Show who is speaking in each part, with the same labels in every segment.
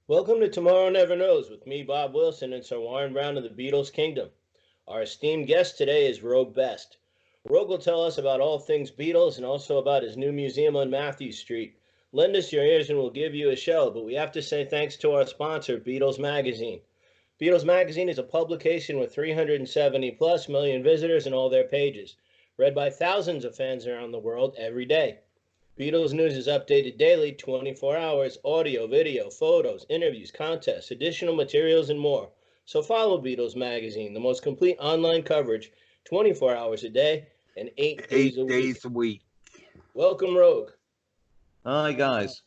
Speaker 1: Welcome to Tomorrow Never Knows with me, Bob Wilson, and Sir Warren Brown of the Beatles Kingdom. Our esteemed guest today is Roag Best. Roag will tell us about all things Beatles and also about his new museum on Matthew Street. Lend us your ears and we'll give you a show, but we have to say thanks to our sponsor, Beatles Magazine. Beatles Magazine is a publication with 370 plus million visitors in all their pages, read by thousands of fans around the world every day. Beatles news is updated daily, 24 hours, audio, video, photos, interviews, contests, additional materials, and more. So follow Beatles Magazine, the most complete online coverage, 24 hours a day and 8 days a
Speaker 2: 8 days
Speaker 1: week.
Speaker 2: a week.
Speaker 1: Welcome, Rogue.
Speaker 3: Hi guys.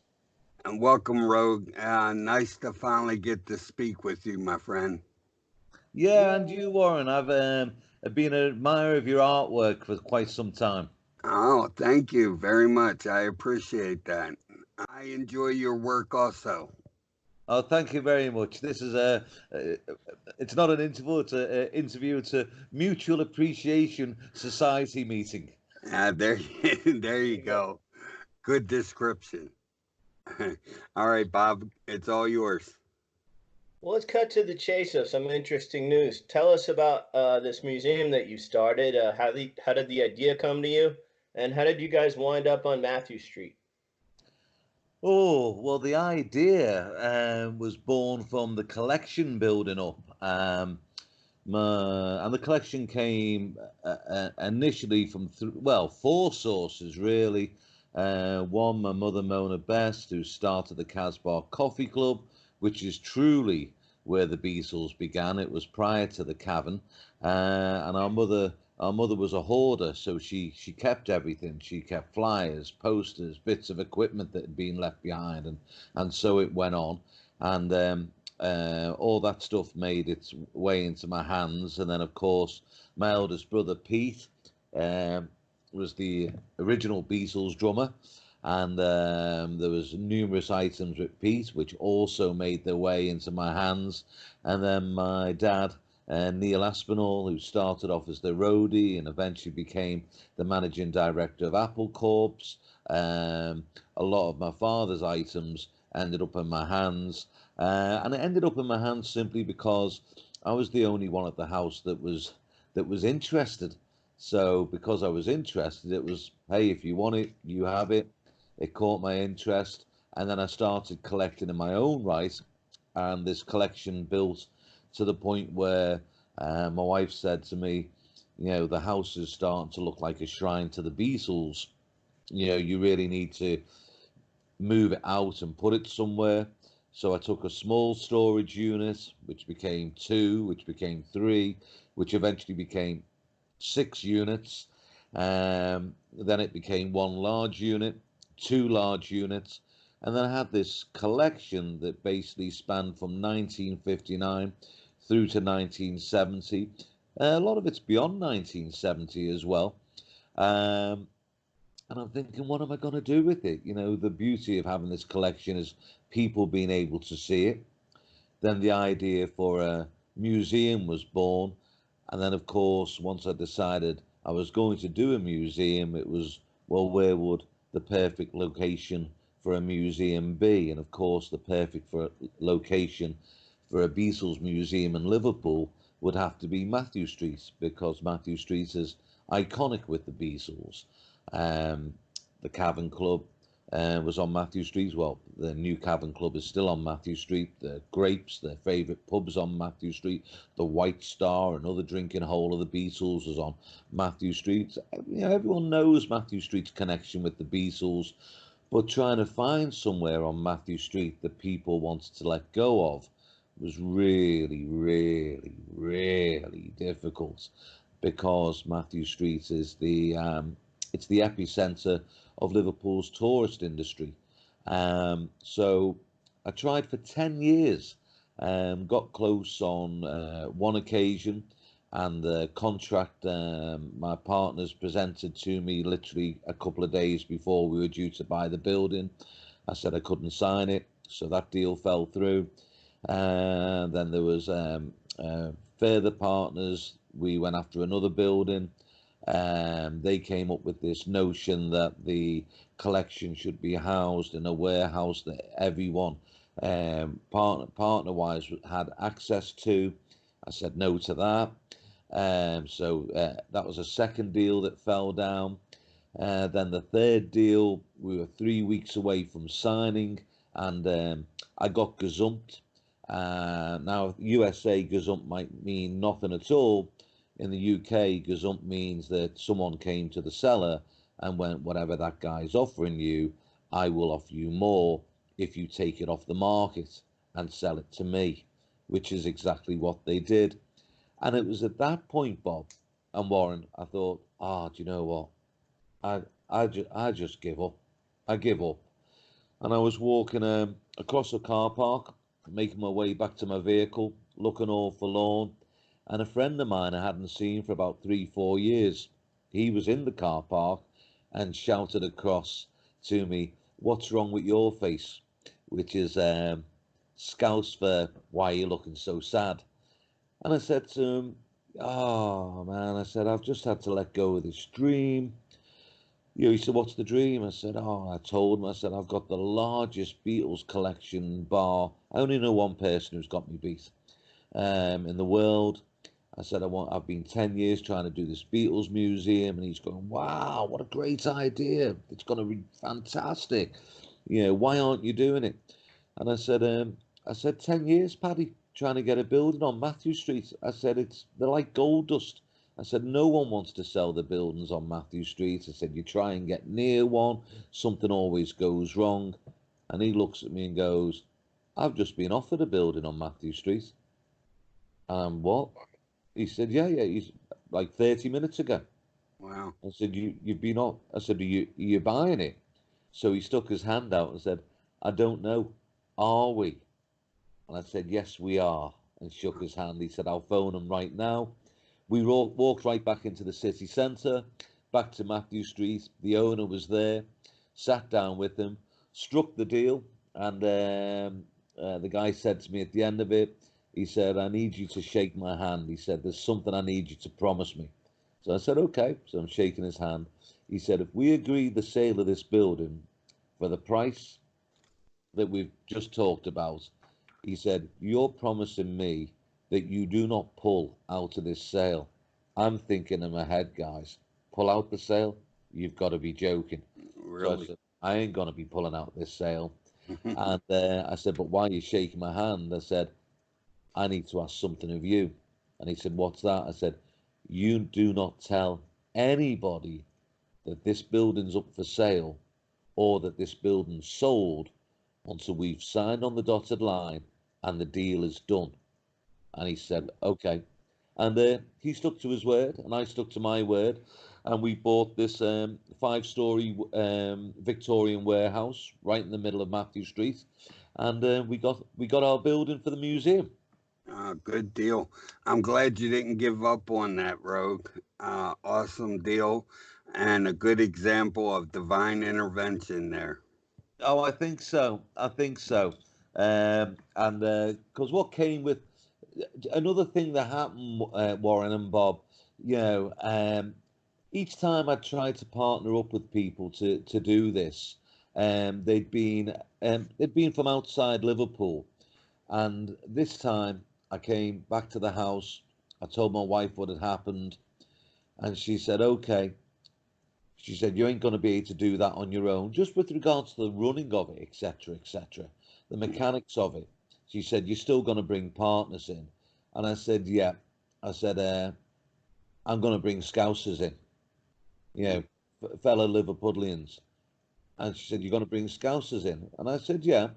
Speaker 2: And welcome, Rogue. Nice to finally get to speak with you, my friend.
Speaker 3: Yeah, and you, Warren. I've been an admirer of your artwork for quite some time.
Speaker 2: Oh, thank you very much. I appreciate that. I enjoy your work also.
Speaker 3: Oh, thank you very much. This is it's not an interview. It's an interview. It's a mutual appreciation society meeting.
Speaker 2: There, there you go. Good description. All right, Bob, it's all yours.
Speaker 1: Well, let's cut to the chase of some interesting news. Tell us about this museum that you started. How did the idea come to you? And how did you guys wind up on Matthew Street?
Speaker 3: Oh, well, the idea was born from the collection building up. And the collection came initially from four sources really. One, my mother Mona Best, who started the Casbah Coffee Club, which is truly where the Beatles began. It was prior to the Cavern, and our mother was a hoarder, so she kept everything. She kept flyers, posters, bits of equipment that had been left behind, and so it went on. And all that stuff made its way into my hands. And then, of course, my eldest brother Pete was the original Beatles drummer, and there was numerous items with Pete which also made their way into my hands. And then my dad, Neil Aspinall, who started off as the roadie and eventually became the managing director of Apple Corps. A lot of my father's items ended up in my hands, and it ended up in my hands simply because I was the only one at the house that was interested. So because I was interested, it was, hey, if you want it, you have it. It caught my interest, and then I started collecting in my own right, and this collection built to the point where my wife said to me, the house is starting to look like a shrine to the Beatles. You really need to move it out and put it somewhere. So I took a small storage unit, which became two, which became three, which eventually became 6 units. Then it became one large unit, two large units, and then I had this collection that basically spanned from 1959 through to 1970. A lot of it's beyond 1970 as well. And I'm thinking, what am I going to do with it? The beauty of having this collection is people being able to see it. Then the idea for a museum was born. And then, of course, once I decided I was going to do a museum, it was, well, where would the perfect location for a museum be? And of course, the perfect location for a Beatles museum in Liverpool would have to be Matthew Street, because Matthew Street is iconic with the Beatles. The Cavern Club was on Matthew Street. Well, the new Cavern Club is still on Matthew Street. The Grapes, their favourite pubs, on Matthew Street. The White Star, another drinking hole of the Beatles, is on Matthew Street. Everyone knows Matthew Street's connection with the Beatles, but trying to find somewhere on Matthew Street that people wanted to let go of was really, really, really difficult, because Matthew Street is it's the epicenter of Liverpool's tourist industry. So I tried for 10 years, got close on one occasion, and the contract my partners presented to me literally a couple of days before we were due to buy the building. I said I couldn't sign it, so that deal fell through. Then there was further partners. We went after another building. They came up with this notion that the collection should be housed in a warehouse that everyone partner-wise had access to. I said no to that. So that was a second deal that fell down. Then the third deal, we were 3 weeks away from signing, and I got gazumped. Now, USA gazump might mean nothing at all. In the UK, gazump means that someone came to the seller and went, whatever that guy's offering you, I will offer you more if you take it off the market and sell it to me, which is exactly what they did. And it was at that point, Bob and Warren, I thought, do you know what? I just give up. I give up. And I was walking across a car park, making my way back to my vehicle, looking all forlorn. And a friend of mine I hadn't seen for about 3, 4 years, he was in the car park and shouted across to me, "What's wrong with your face?" Which is Scouse for "Why are you looking so sad?" And I said to him, "Oh man," I said, "I've just had to let go of this dream." He said, "What's the dream?" I said, I told him, I said, "I've got the largest Beatles collection bar. I only know one person who's got me beat in the world." I said, I've been 10 years trying to do this Beatles museum. And he's going, "Wow, what a great idea. It's going to be fantastic. Why aren't you doing it?" And I said, 10 years, Paddy, trying to get a building on Matthew Street. I said, they're like gold dust. I said, no one wants to sell the buildings on Matthew Street. I said, you try and get near one, something always goes wrong. And he looks at me and goes, "I've just been offered a building on Matthew Street." What? He said, yeah. He's like 30 minutes ago.
Speaker 2: Wow.
Speaker 3: I said, you've been on. I said, are you buying it? So he stuck his hand out and said, "I don't know. Are we?" And I said, "Yes, we are." And shook his hand. He said, "I'll phone him right now." We walked right back into the city centre, back to Matthew Street. The owner was there, sat down with him, struck the deal, and the guy said to me at the end of it, he said, "I need you to shake my hand." He said, "There's something I need you to promise me." So I said, "Okay." So I'm shaking his hand. He said, "If we agree the sale of this building for the price that we've just talked about," he said, "you're promising me that you do not pull out of this sale." I'm thinking in my head, guys, pull out the sale? You've got to be joking. So I
Speaker 2: Really?
Speaker 3: said, I ain't going to be pulling out this sale. And I said, "But why are you shaking my hand?" I said, "I need to ask something of you." And he said, "What's that?" I said, "You do not tell anybody that this building's up for sale or that this building's sold until we've signed on the dotted line and the deal is done." And he said, "Okay." And he stuck to his word, and I stuck to my word, and we bought this 5-story Victorian warehouse right in the middle of Matthew Street, and we got our building for the museum.
Speaker 2: Good deal. I'm glad you didn't give up on that, Rogue. Awesome deal and a good example of divine intervention there.
Speaker 3: Oh, I think so. I think so. And because what came with another thing that happened, Warren and Bob, you know, um, each time I tried to partner up with people to do this, they'd been from outside Liverpool, and this time I came back to the house. I told my wife what had happened, and she said, "Okay." She said, "You ain't going to be able to do that on your own, just with regards to the running of it, etc., etc., the mechanics of it." She said, "You're still going to bring partners in." And I said, "Yeah." I said, "I'm going to bring Scousers in, you know, fellow Liverpudlians." And she said, "You're going to bring Scousers in?" And I said, "Yeah."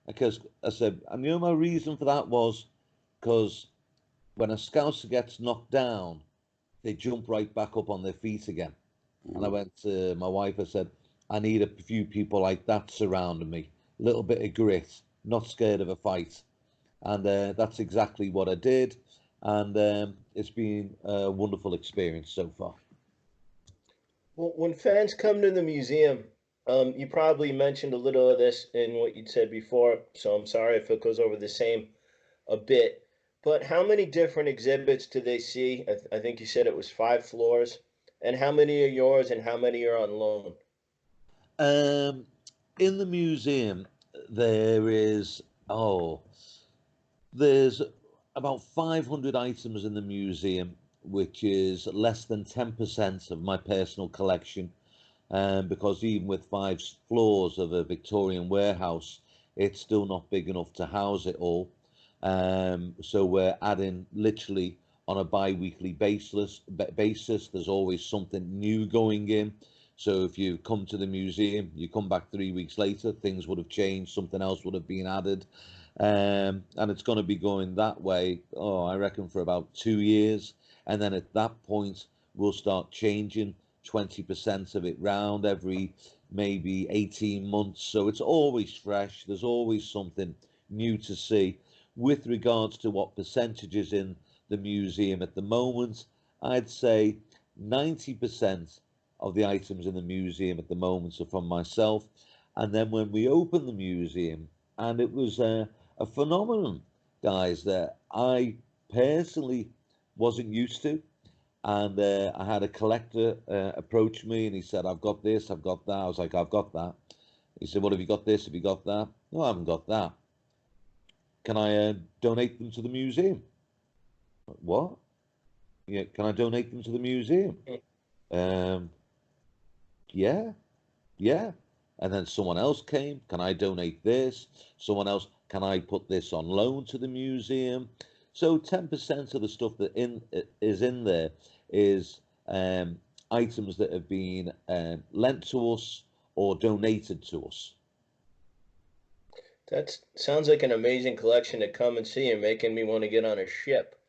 Speaker 3: Because I said, and my reason for that was because when a Scouser gets knocked down, they jump right back up on their feet again. And I went to my wife, I said, "I need a few people like that surrounding me, a little bit of grit, not scared of a fight." And that's exactly what I did. And it's been a wonderful experience so far.
Speaker 1: Well, when fans come to the museum, you probably mentioned a little of this in what you'd said before, so I'm sorry if it goes over the same a bit. But how many different exhibits do they see? I think you said it was 5 floors. And how many are yours and how many are on loan?
Speaker 3: Um, in the museum, there is Oh, there's about 500 items in the museum, which is less than 10% of my personal collection. Because even with five floors of a Victorian warehouse, it's still not big enough to house it all. So we're adding literally on a bi-weekly basis. There's always something new going in. So if you come to the museum, you come back 3 weeks later, things would have changed, something else would have been added. And it's going to be going that way, oh, I reckon for about 2 years. And then at that point, we'll start changing 20% of it round every maybe 18 months. So it's always fresh. There's always something new to see. With regards to what percentages in the museum at the moment, I'd say 90% of the items in the museum at the moment are from myself. And then when we opened the museum, and it was a phenomenon, guys, that I personally wasn't used to. And I had a collector approach me, and he said, "I've got this, I've got that." I was like, "I've got that." He said, "Well, have you got this? Have you got that?" "No, I haven't got that." "Can I donate them to the museum?" "What?" "Yeah, can I donate them to the museum?" Um, yeah, yeah. And then someone else came, "Can I donate this?" Someone else, "Can I put this on loan to the museum?" So 10% of the stuff that is in there is items that have been lent to us or donated to us.
Speaker 1: That sounds like an amazing collection to come and see and making me want to get on a ship.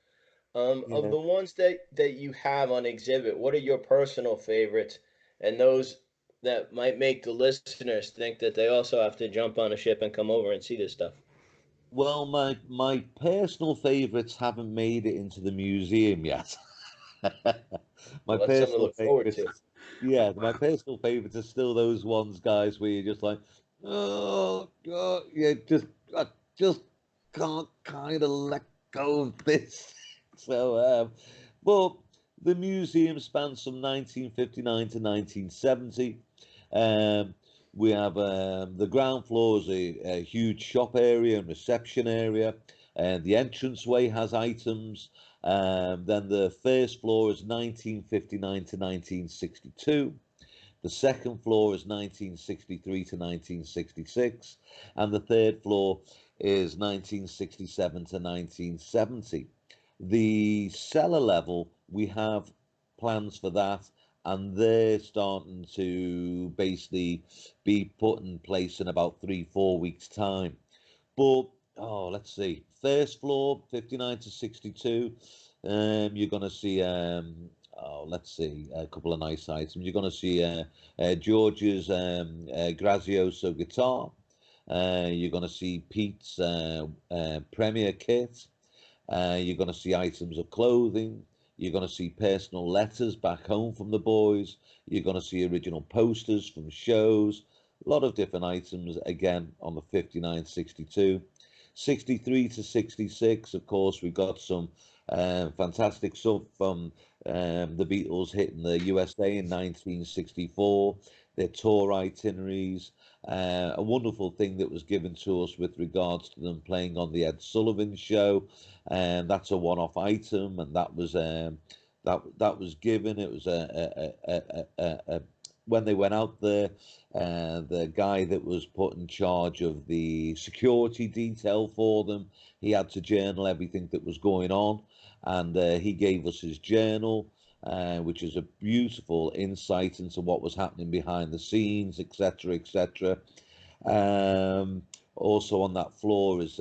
Speaker 1: Of
Speaker 3: Yeah.
Speaker 1: the ones that you have on exhibit, what are your personal favorites, and those that might make the listeners think that they also have to jump on a ship and come over and see this stuff?
Speaker 3: Well, my personal favourites haven't made it into the museum yet. My
Speaker 1: Well, that's something to
Speaker 3: personal
Speaker 1: look forward
Speaker 3: favourites,
Speaker 1: to.
Speaker 3: yeah, my
Speaker 2: Wow.
Speaker 3: personal favourites are still those ones, guys, where you're just like, oh God, yeah, I just can't kind of let go of this. So, but the museum spans from 1959 to 1970. Um, we have the ground floor is a huge shop area and reception area, and the entranceway has items. Then the first floor is 1959 to 1962. The second floor is 1963 to 1966, and the third floor is 1967 to 1970. The cellar level, we have plans for that, and they're starting to basically be put in place in about 3, 4 weeks' time. But let's see, first floor 59 to 62. You're going to see let's see, a couple of nice items. You're going to see George's Grazioso guitar. You're going to see Pete's Premier kit. You're going to see items of clothing. You're going to see personal letters back home from the boys. You're going to see original posters from shows. A lot of different items again on the 59, 62. 63 to 66, of course, we've got some fantastic stuff from the Beatles hitting the USA in 1964, their tour itineraries, a wonderful thing that was given to us with regards to them playing on the Ed Sullivan Show, and that's a one-off item, and that was given. It was when they went out there, the guy that was put in charge of the security detail for them, he had to journal everything that was going on, and he gave us his journal, which is a beautiful insight into what was happening behind the scenes, etc., etc. Um, Also on that floor is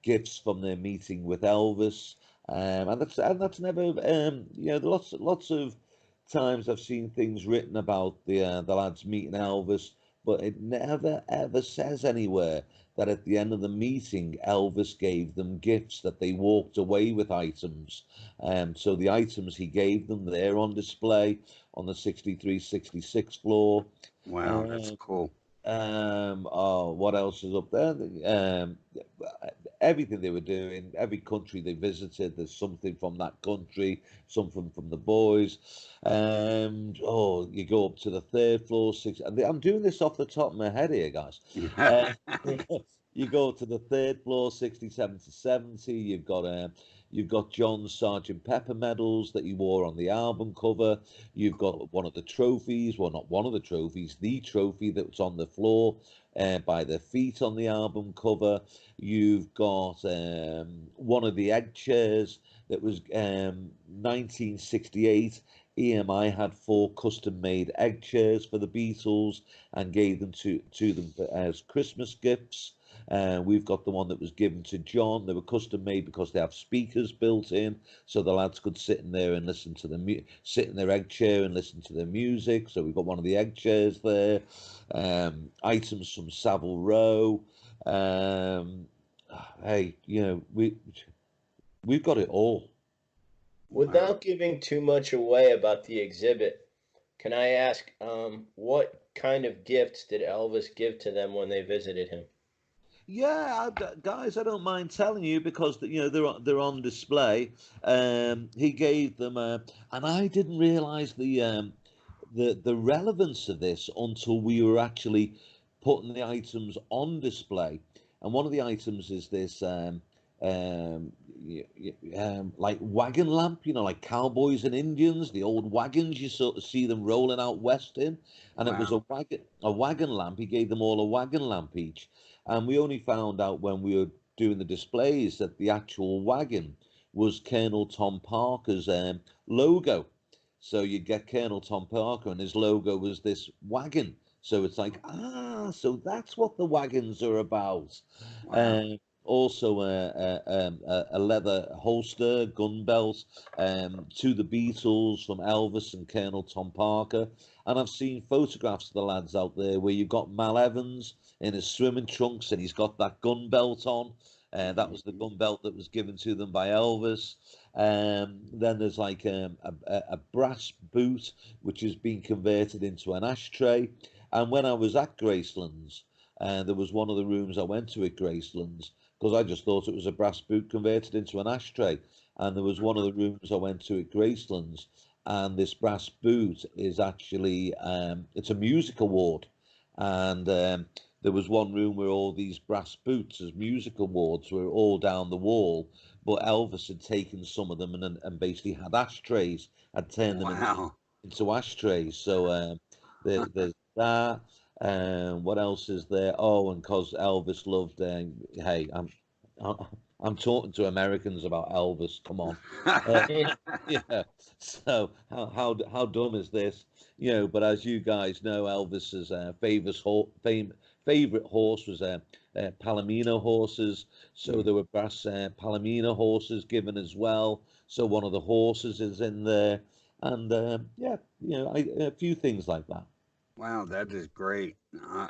Speaker 3: gifts from their meeting with Elvis, and that's never lots of times I've seen things written about the lads meeting Elvis, but it never ever says anywhere that at the end of the meeting Elvis gave them gifts, that they walked away with items. So the items he gave them, they're on display on the 63, 66 floor.
Speaker 2: Wow, that's
Speaker 3: Um,
Speaker 2: cool.
Speaker 3: what else is up there? Everything they were doing, every country they visited, there's something from that country, something from the boys. You go up to the third floor, six. I'm doing this off the top of my head here, guys. Uh, You go to the third floor, 67 to 70. You've got John's Sergeant Pepper medals that he wore on the album cover. You've got one of the trophies, well, not one of the trophies, the trophy that was on the floor by their feet on the album cover. You've got one of the egg chairs that was 1968. EMI had 4 custom-made egg chairs for the Beatles and gave them to them as Christmas gifts. We've got the one that was given to John. They were custom made because they have speakers built in, so the lads could sit in there and listen to sit in their egg chair and listen to their music. So we've got one of the egg chairs there. Items from Savile Row. Hey, we've got it all.
Speaker 1: Without giving too much away about the exhibit, can I ask what kind of gifts did Elvis give to them when they visited him?
Speaker 3: Yeah, guys, I don't mind telling you because they're on display. He gave them, and I didn't realise the relevance of this until we were actually putting the items on display. And one of the items is this like wagon lamp, like cowboys and Indians, the old wagons you sort of see them rolling out west in, and it was
Speaker 2: Wow.
Speaker 3: a wagon lamp. He gave them all a wagon lamp each, and we only found out when we were doing the displays that the actual wagon was Colonel Tom Parker's logo. So you get Colonel Tom Parker, and his logo was this wagon. So it's like, so that's what the wagons are about.
Speaker 2: Wow.
Speaker 3: Also, a leather holster, gun belt, to the Beatles from Elvis and Colonel Tom Parker. And I've seen photographs of the lads out there where you've got Mal Evans in his swimming trunks and he's got that gun belt on. That was the gun belt that was given to them by Elvis. Then there's like a brass boot, which has been converted into an ashtray. And when I was at Graceland's, there was one of the rooms I went to at Graceland's, because I just thought it was a brass boot converted into an ashtray. And there was one of the rooms I went to at Graceland's, and this brass boot is actually, it's a music award. And there was one room where all these brass boots as music awards were all down the wall, but Elvis had taken some of them and basically had ashtrays, had turned them
Speaker 2: Wow.
Speaker 3: into ashtrays. So there's that. What else is there? Oh, and because Elvis loved, hey, I'm talking to Americans about Elvis. Come on, yeah. So how dumb is this? But as you guys know, Elvis's favorite horse was Palomino horses. So there were brass Palomino horses given as well. So one of the horses is in there, and yeah, a few things like that.
Speaker 2: Wow, that is great.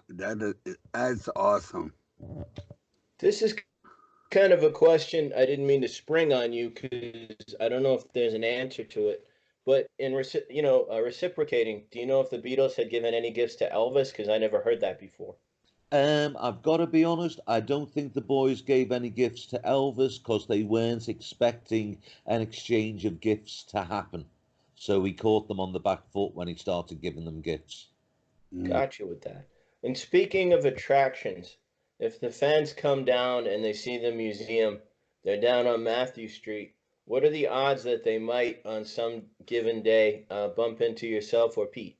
Speaker 2: That's awesome.
Speaker 1: This is kind of a question I didn't mean to spring on you because I don't know if there's an answer to it. But reciprocating, do you know if the Beatles had given any gifts to Elvis? Because I never heard that before.
Speaker 3: I've got to be honest, I don't think the boys gave any gifts to Elvis because they weren't expecting an exchange of gifts to happen. So he caught them on the back foot when he started giving them gifts.
Speaker 2: Mm.
Speaker 1: Gotcha with that. And speaking of attractions, if the fans come down and they see the museum, they're down on Matthew Street. What are the odds that they might, on some given day, bump into yourself or Pete?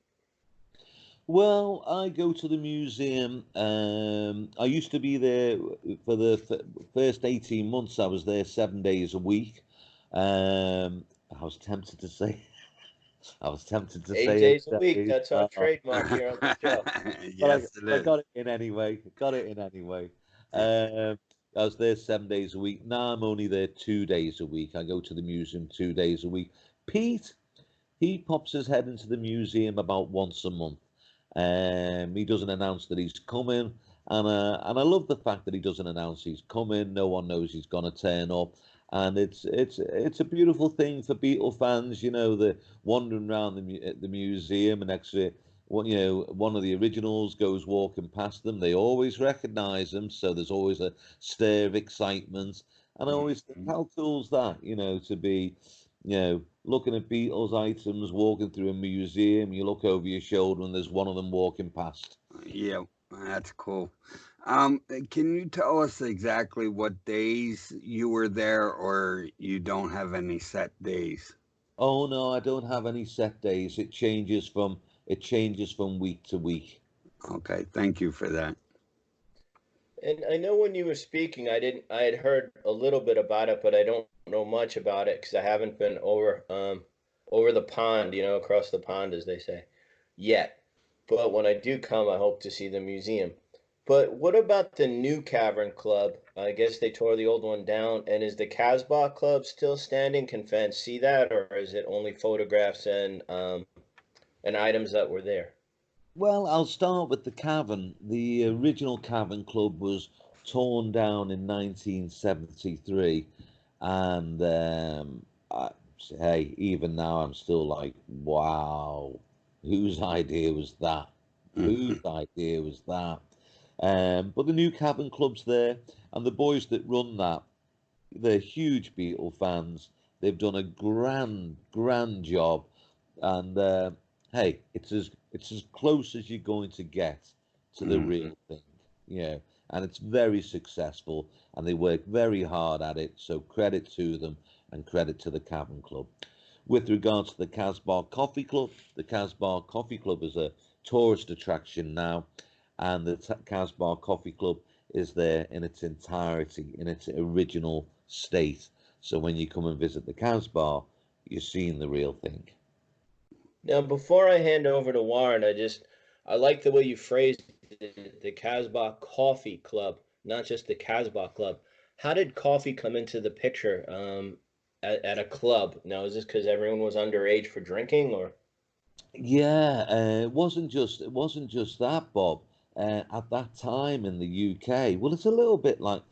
Speaker 3: Well, I go to the museum. I used to be there for the first 18 months. I was there 7 days a week. I was tempted to say I was tempted to
Speaker 1: Eight
Speaker 3: say
Speaker 1: days a
Speaker 3: 8
Speaker 1: week.
Speaker 3: days.
Speaker 1: That's our trademark here on the show.
Speaker 3: But
Speaker 2: Yes, it
Speaker 3: I
Speaker 2: is.
Speaker 3: got it in anyway. Got it in anyway. Um, I was there 7 days a week. Now I'm only there 2 days a week. I go to the museum 2 days a week. Pete, he pops his head into the museum about once a month. He doesn't announce that he's coming, and I love the fact that he doesn't announce he's coming. No one knows he's gonna turn up, and it's a beautiful thing for Beatle fans. They're wandering around the museum, and actually, one of the originals goes walking past them. They always recognise them, so there's always a stir of excitement. And I always think,
Speaker 2: Mhm.
Speaker 3: how cool's that? To be looking at Beatles items, walking through a museum, you look over your shoulder and there's one of them walking past.
Speaker 2: Yeah, that's cool. Can you tell us exactly what days you were there, or you don't have any set days?
Speaker 3: Oh no, I don't have any set days. It changes from week to week.
Speaker 2: Okay, thank you for that.
Speaker 1: And I know when you were speaking, I had heard a little bit about it, but I don't know much about it because I haven't been over the pond, across the pond, as they say, yet. But when I do come, I hope to see the museum. But what about the new Cavern Club? I guess they tore the old one down, and is the Casbah Club still standing? Can fans see that, or is it only photographs and items that were there?
Speaker 3: Well, I'll start with the cavern. The original Cavern Club was torn down in 1973, and hey, even now I'm still like, wow, whose idea was that? Whose idea was that? But the new Cavern Club's there, and the boys that run that, they're huge Beatle fans. They've done a grand, grand job, and hey, it's as close as you're going to get to the
Speaker 2: Mhm.
Speaker 3: real thing, and it's very successful, and they work very hard at it. So credit to them, and credit to the Cavern Club. With regards to the Casbah Coffee Club, the Casbah Coffee Club is a tourist attraction now, and the Casbah Coffee Club is there in its entirety, in its original state. So when you come and visit the Casbah, you're seeing the real thing.
Speaker 1: Now, before I hand over to Warren, I like the way you phrased it, the Casbah Coffee Club, not just the Casbah Club. How did coffee come into the picture at a club? Now, is this because everyone was underage for drinking, or?
Speaker 3: Yeah, it wasn't just that, Bob. At that time in the UK, well, it's a little bit like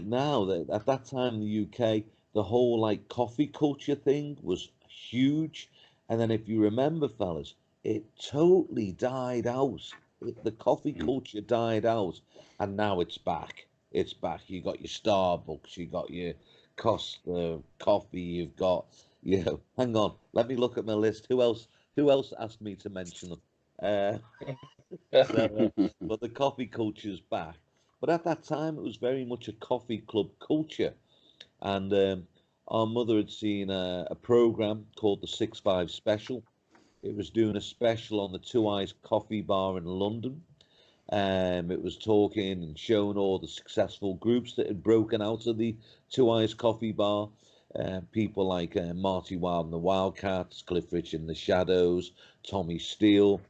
Speaker 3: now that at that time in the UK, the whole like coffee culture thing was huge. And then if you remember, fellas, it totally died out. The coffee culture died out, and now it's back. It's back. You got your Starbucks, you got your Costa coffee, you've got, hang on, let me look at my list. Who else asked me to mention them? Uh, but the coffee culture's back. But at that time, it was very much a coffee club culture, and our mother had seen a program called the 6-5 Special. It was doing a special on the Two Eyes Coffee Bar in London. It was talking and showing all the successful groups that had broken out of the Two Eyes Coffee Bar. People like Marty Wilde and the Wildcats, Cliff Richard and the Shadows, Tommy Steele.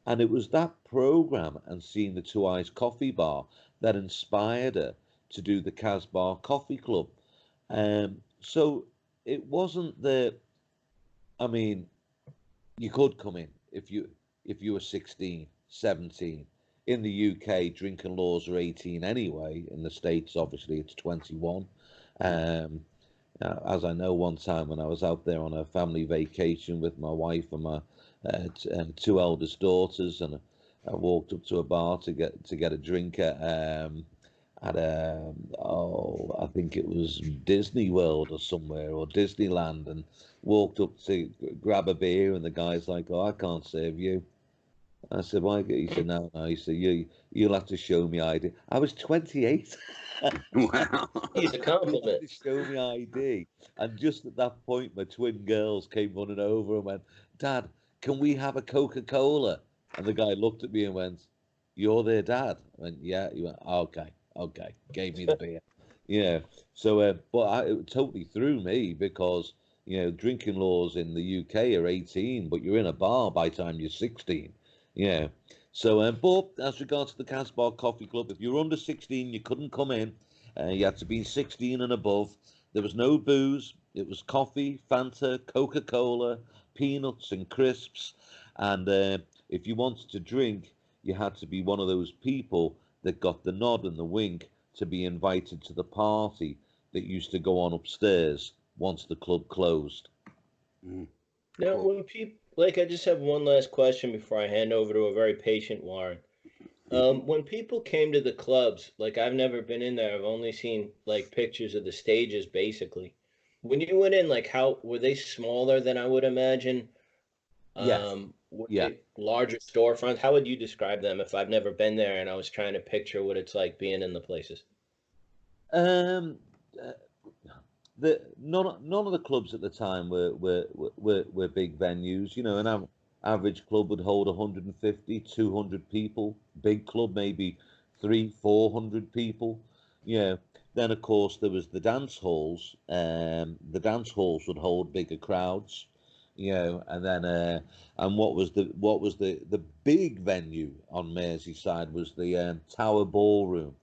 Speaker 3: And it was that program and seeing the Two Eyes Coffee Bar that inspired her to do the Casbah Coffee Club. So it wasn't that, I mean, you could come in if you were 16, 17. In the UK, drinking laws are 18 anyway. In the States, obviously, it's 21. Um, as I know, one time when I was out there on a family vacation with my wife and my two eldest daughters, and I walked up to a bar to get a drink at I think it was Disney World or somewhere, or Disneyland, and walked up to grab a beer, and the guy's like, "Oh, I can't serve you." I said, "Why?" He said, "No, no." He said, "You'll have to show me ID." I was 28.
Speaker 2: Wow.
Speaker 1: It's a
Speaker 3: You'll have
Speaker 1: compliment.
Speaker 3: to show me ID. And just at that point, my twin girls came running over and went, "Dad, can we have a Coca-Cola?" And the guy looked at me and went, "You're their dad?" I went, "Yeah." He went, "Okay, okay." Gave me the beer. Yeah. So, it totally threw me because, drinking laws in the UK are 18, but you're in a bar by the time you're 16. Yeah. So, but as regards to the Casbah Coffee Club, if you're under 16, you couldn't come in. You had to be 16 and above. There was no booze. It was coffee, Fanta, Coca-Cola, peanuts and crisps. And if you wanted to drink, you had to be one of those people that got the nod and the wink to be invited to the party that used to go on upstairs once the club closed.
Speaker 2: Mm,
Speaker 1: Now,
Speaker 2: cool.
Speaker 1: when people like, I just have one last question before I hand over to a very patient Warren. When people came to the clubs, like I've never been in there, I've only seen like pictures of the stages basically. When you went in, like how were they smaller than I would imagine?
Speaker 3: Yes.
Speaker 1: Were
Speaker 3: Yeah.
Speaker 1: they larger storefronts? How would you describe them if I've never been there and I was trying to picture what it's like being in the places?
Speaker 3: Um, uh, none of the clubs at the time were big venues. You know, average club would hold 150, 200 people. Big club maybe 400 people. You know, then of course there was the dance halls. The dance halls would hold bigger crowds. You know, and then and what was the big venue on Merseyside was the Tower Ballroom,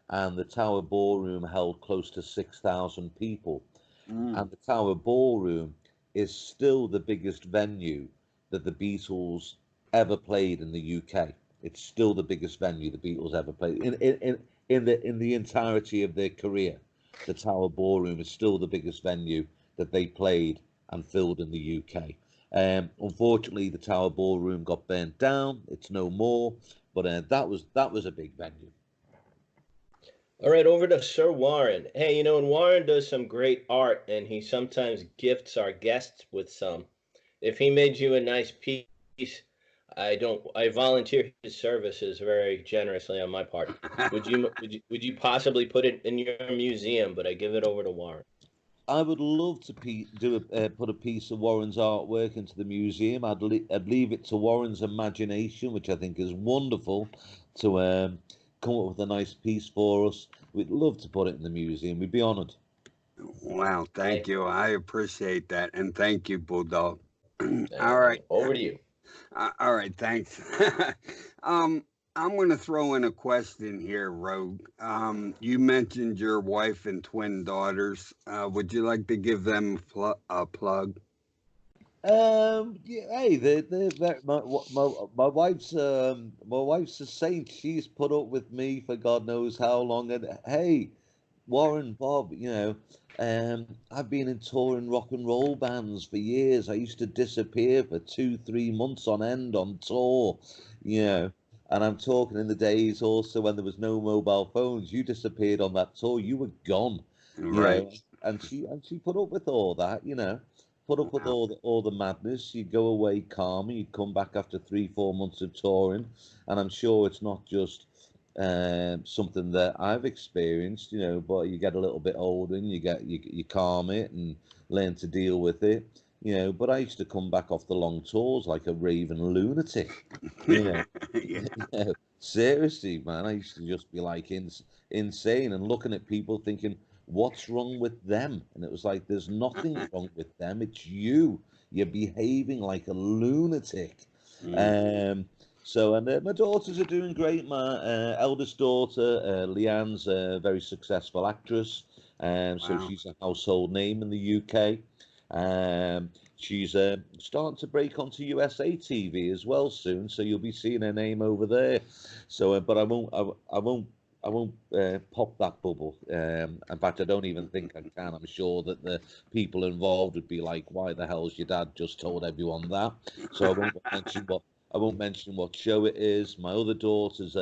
Speaker 3: and the Tower Ballroom held close to 6,000 people.
Speaker 2: Mm.
Speaker 3: And the Tower Ballroom is still the biggest venue that the Beatles ever played in the UK. It's still the biggest venue the Beatles ever played in the entirety of their career. The Tower Ballroom is still the biggest venue that they played and filled in the UK. Unfortunately, the Tower Ballroom got burnt down. It's no more, but that was a big venue.
Speaker 1: All right, over to Sir Warren. Hey, and Warren does some great art, and he sometimes gifts our guests with some. If he made you a nice piece, I volunteer his services very generously on my part. Would you possibly put it in your museum? But I give it over to Warren.
Speaker 3: I would love to put a piece of Warren's artwork into the museum. I'd leave it to Warren's imagination, which I think is wonderful, to come up with a nice piece for us. We'd love to put it in the museum. We'd be honoured.
Speaker 2: Wow, thank
Speaker 1: Hey,
Speaker 2: you. I appreciate that. And thank you, Bulldog. All right.
Speaker 1: hey, over to you.
Speaker 2: All right, thanks. um, I'm going to throw in a question here, Rogue. You mentioned your wife and twin daughters. Would you like to give them a plug?
Speaker 3: Yeah, hey, they're very, my wife's a saint. She's put up with me for God knows how long. And hey, Warren, Bob, I've been in touring rock and roll bands for years. I used to disappear for 2, 3 months on end on tour, you know. And I'm talking in the days also when there was no mobile phones. You disappeared on that tour. You were gone, you
Speaker 2: Right.
Speaker 3: know. And she put up with all that, put up with
Speaker 2: Wow.
Speaker 3: all the madness. You'd go away calm, and you'd come back after 3, 4 months of touring. And I'm sure it's not just something that I've experienced, but you get a little bit older and you calm it and learn to deal with it, But I used to come back off the long tours like a raving lunatic, you know.
Speaker 2: Yeah.
Speaker 3: Seriously, man, I used to just be like insane and looking at people thinking, what's wrong with them? And it was like, there's nothing wrong with them. It's you. You're behaving like a lunatic.
Speaker 2: Mm.
Speaker 3: Um, and my daughters are doing great. My eldest daughter, Leanne's a very successful actress. So
Speaker 2: Wow.
Speaker 3: she's a household name in the UK. She's starting to break onto USA TV as well soon. So you'll be seeing her name over there. So, but I won't pop that bubble. In fact, I don't even think I can. I'm sure that the people involved would be like, "Why the hell's your dad just told everyone that?" So I won't mention what show it is. My other daughter's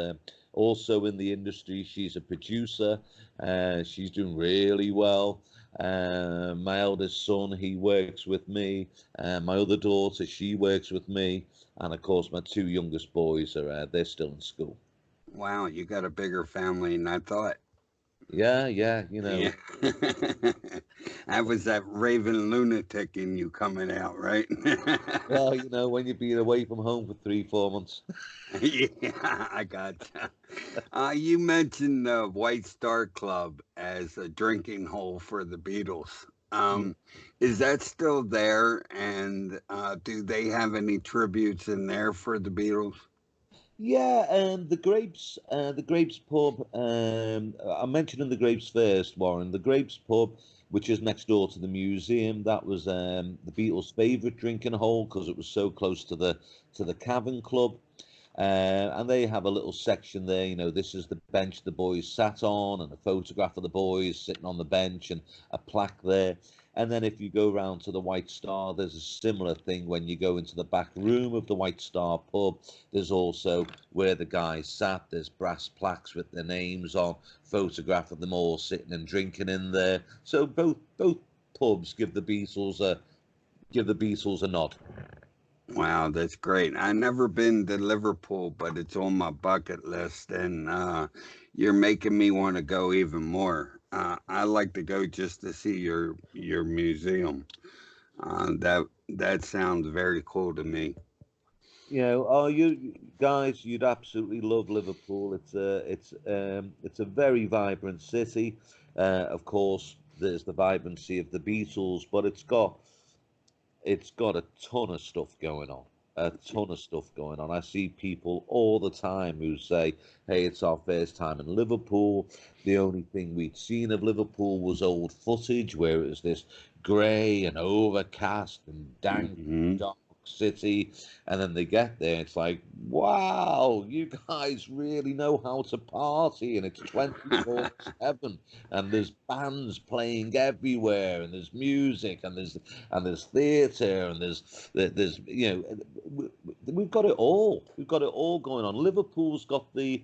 Speaker 3: also in the industry. She's a producer. She's doing really well. My eldest son, he works with me. My other daughter, she works with me. And of course, my two youngest boys they're still in school.
Speaker 2: Wow, you got a bigger family than I thought.
Speaker 3: Yeah, yeah,
Speaker 2: Yeah. That was that raving lunatic in you coming out, right?
Speaker 3: Well, when you've been away from home for 3, 4 months.
Speaker 2: Yeah, I gotcha. You mentioned the White Star Club as a drinking hole for the Beatles.
Speaker 3: Mm.
Speaker 2: Is that still there? And do they have any tributes in there for the Beatles?
Speaker 3: Yeah, and the Grapes pub. I'm mentioning the Grapes first, Warren. The Grapes pub, which is next door to the museum, that was the Beatles' favourite drinking hole because it was so close to the Cavern Club. And they have a little section there. This is the bench the boys sat on, and a photograph of the boys sitting on the bench, and a plaque there. And then if you go round to the White Star, there's a similar thing when you go into the back room of the White Star pub. There's also where the guys sat. There's brass plaques with their names on, photograph of them all sitting and drinking in there. So both pubs give the Beatles a nod.
Speaker 2: Wow, that's great. I've never been to Liverpool, but it's on my bucket list, and you're making me want to go even more. I like to go just to see your museum. That sounds very cool to me.
Speaker 3: You know, oh, you guys, you'd absolutely love Liverpool. It's a very vibrant city. Of course, there's the vibrancy of the Beatles, but it's got a ton of stuff going on. A ton of stuff going on. I see people all the time who say, "Hey, it's our first time in Liverpool. The only thing we'd seen of Liverpool was old footage where it was this grey and overcast and dank,
Speaker 2: Hmm.
Speaker 3: dark city." And then they get there, it's like, "Wow, you guys really know how to party, and it's 24/7, and there's bands playing everywhere, and there's music, and there's theatre, and there's we've got it all. We've got it all going on. Liverpool's got the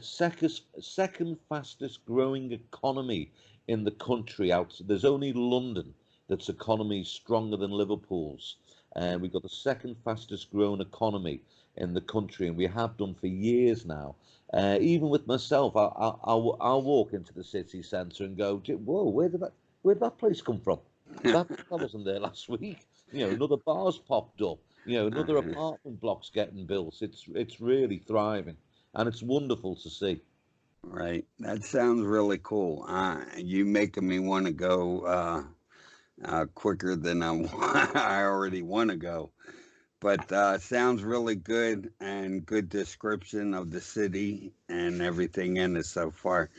Speaker 3: second fastest growing economy in the country. Out there's only London that's economy stronger than Liverpool's, and we've got the second fastest growing economy in the country, and we have done for years now. Even with myself, I'll walk into the city centre and go, "Whoa, where did that place come from? That wasn't there last week." Another bar's popped up. Another apartment block's getting built. It's really thriving, and it's wonderful to see.
Speaker 2: Right. That sounds really cool. You making me want to go quicker than I already want to go. But sounds really good and good description of the city and everything in it so far.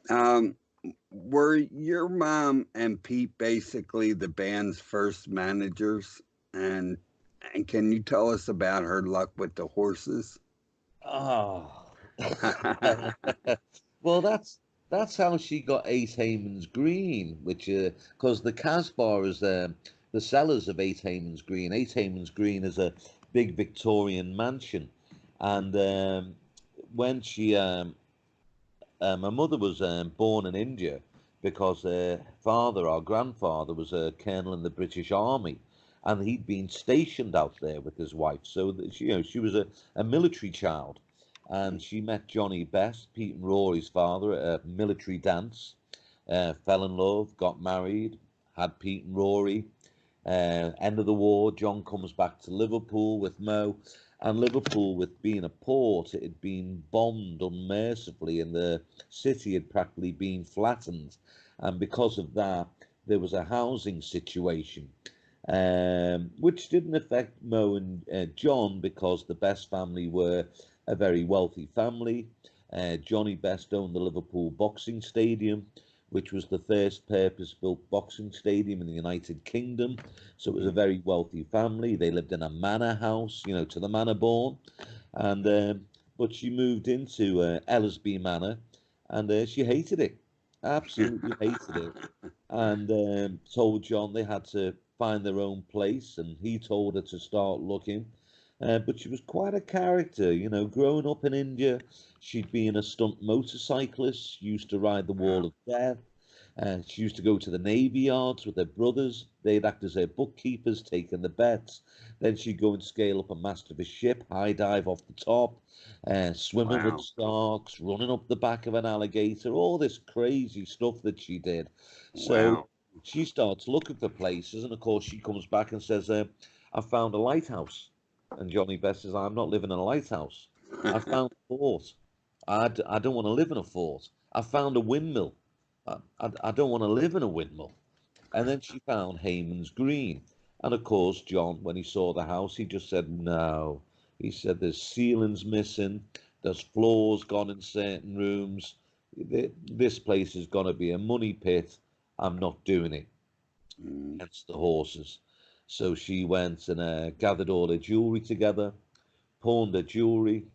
Speaker 2: Um, were your mom and Pete basically the band's first managers? And and can you tell us about her luck with the horses?
Speaker 3: Oh, well, that's how she got Eight Hayman's Green, which because the Casbah is the cellars of Eight Hayman's Green. Eight Hayman's Green is a big Victorian mansion, and when my mother was born in India because her father, our grandfather, was a colonel in the British Army, and he'd been stationed out there with his wife. So that she was a military child, and she met Johnny Best, Pete and Rory's father, at a military dance. Fell in love, got married, had Pete and Rory. End of the war, John comes back to Liverpool with Mo, and Liverpool, with being a port, it had been bombed unmercifully, and the city had practically been flattened. And because of that, there was a housing situation, which didn't affect Mo and John because the Best family were a very wealthy family. Johnny Best owned the Liverpool Boxing Stadium, which was the first purpose-built boxing stadium in the United Kingdom. So it was a very wealthy family. They lived in a manor house, to the manor born, and but she moved into Ellersby Manor, and she hated it, absolutely hated it, and told John they had to find their own place, and he told her to start looking. But she was quite a character, growing up in India. She'd been a stunt motorcyclist, used to ride the Wall
Speaker 2: Wow.
Speaker 3: of Death. She used to go to the Navy Yards with her brothers. They'd act as her bookkeepers, taking the bets. Then she'd go and scale up a mast of a ship, high dive off the top, swimming with
Speaker 2: Wow.
Speaker 3: sharks, running up the back of an alligator, all this crazy stuff that she did. So
Speaker 2: Wow.
Speaker 3: she starts looking for places, and of course, she comes back and says, I found a lighthouse. And Johnny Best says, I'm not living in a lighthouse. I found a fort. I don't want to live in a fort. I found a windmill. I don't want to live in a windmill. And then she found Hayman's Green. And of course, John, when he saw the house, he just said, no. He said, there's ceilings missing, there's floors gone in certain rooms. This place is going to be a money pit. I'm not doing it.
Speaker 2: Mm.
Speaker 3: Hence the horses. So she went and gathered all her jewellery together, pawned her jewellery,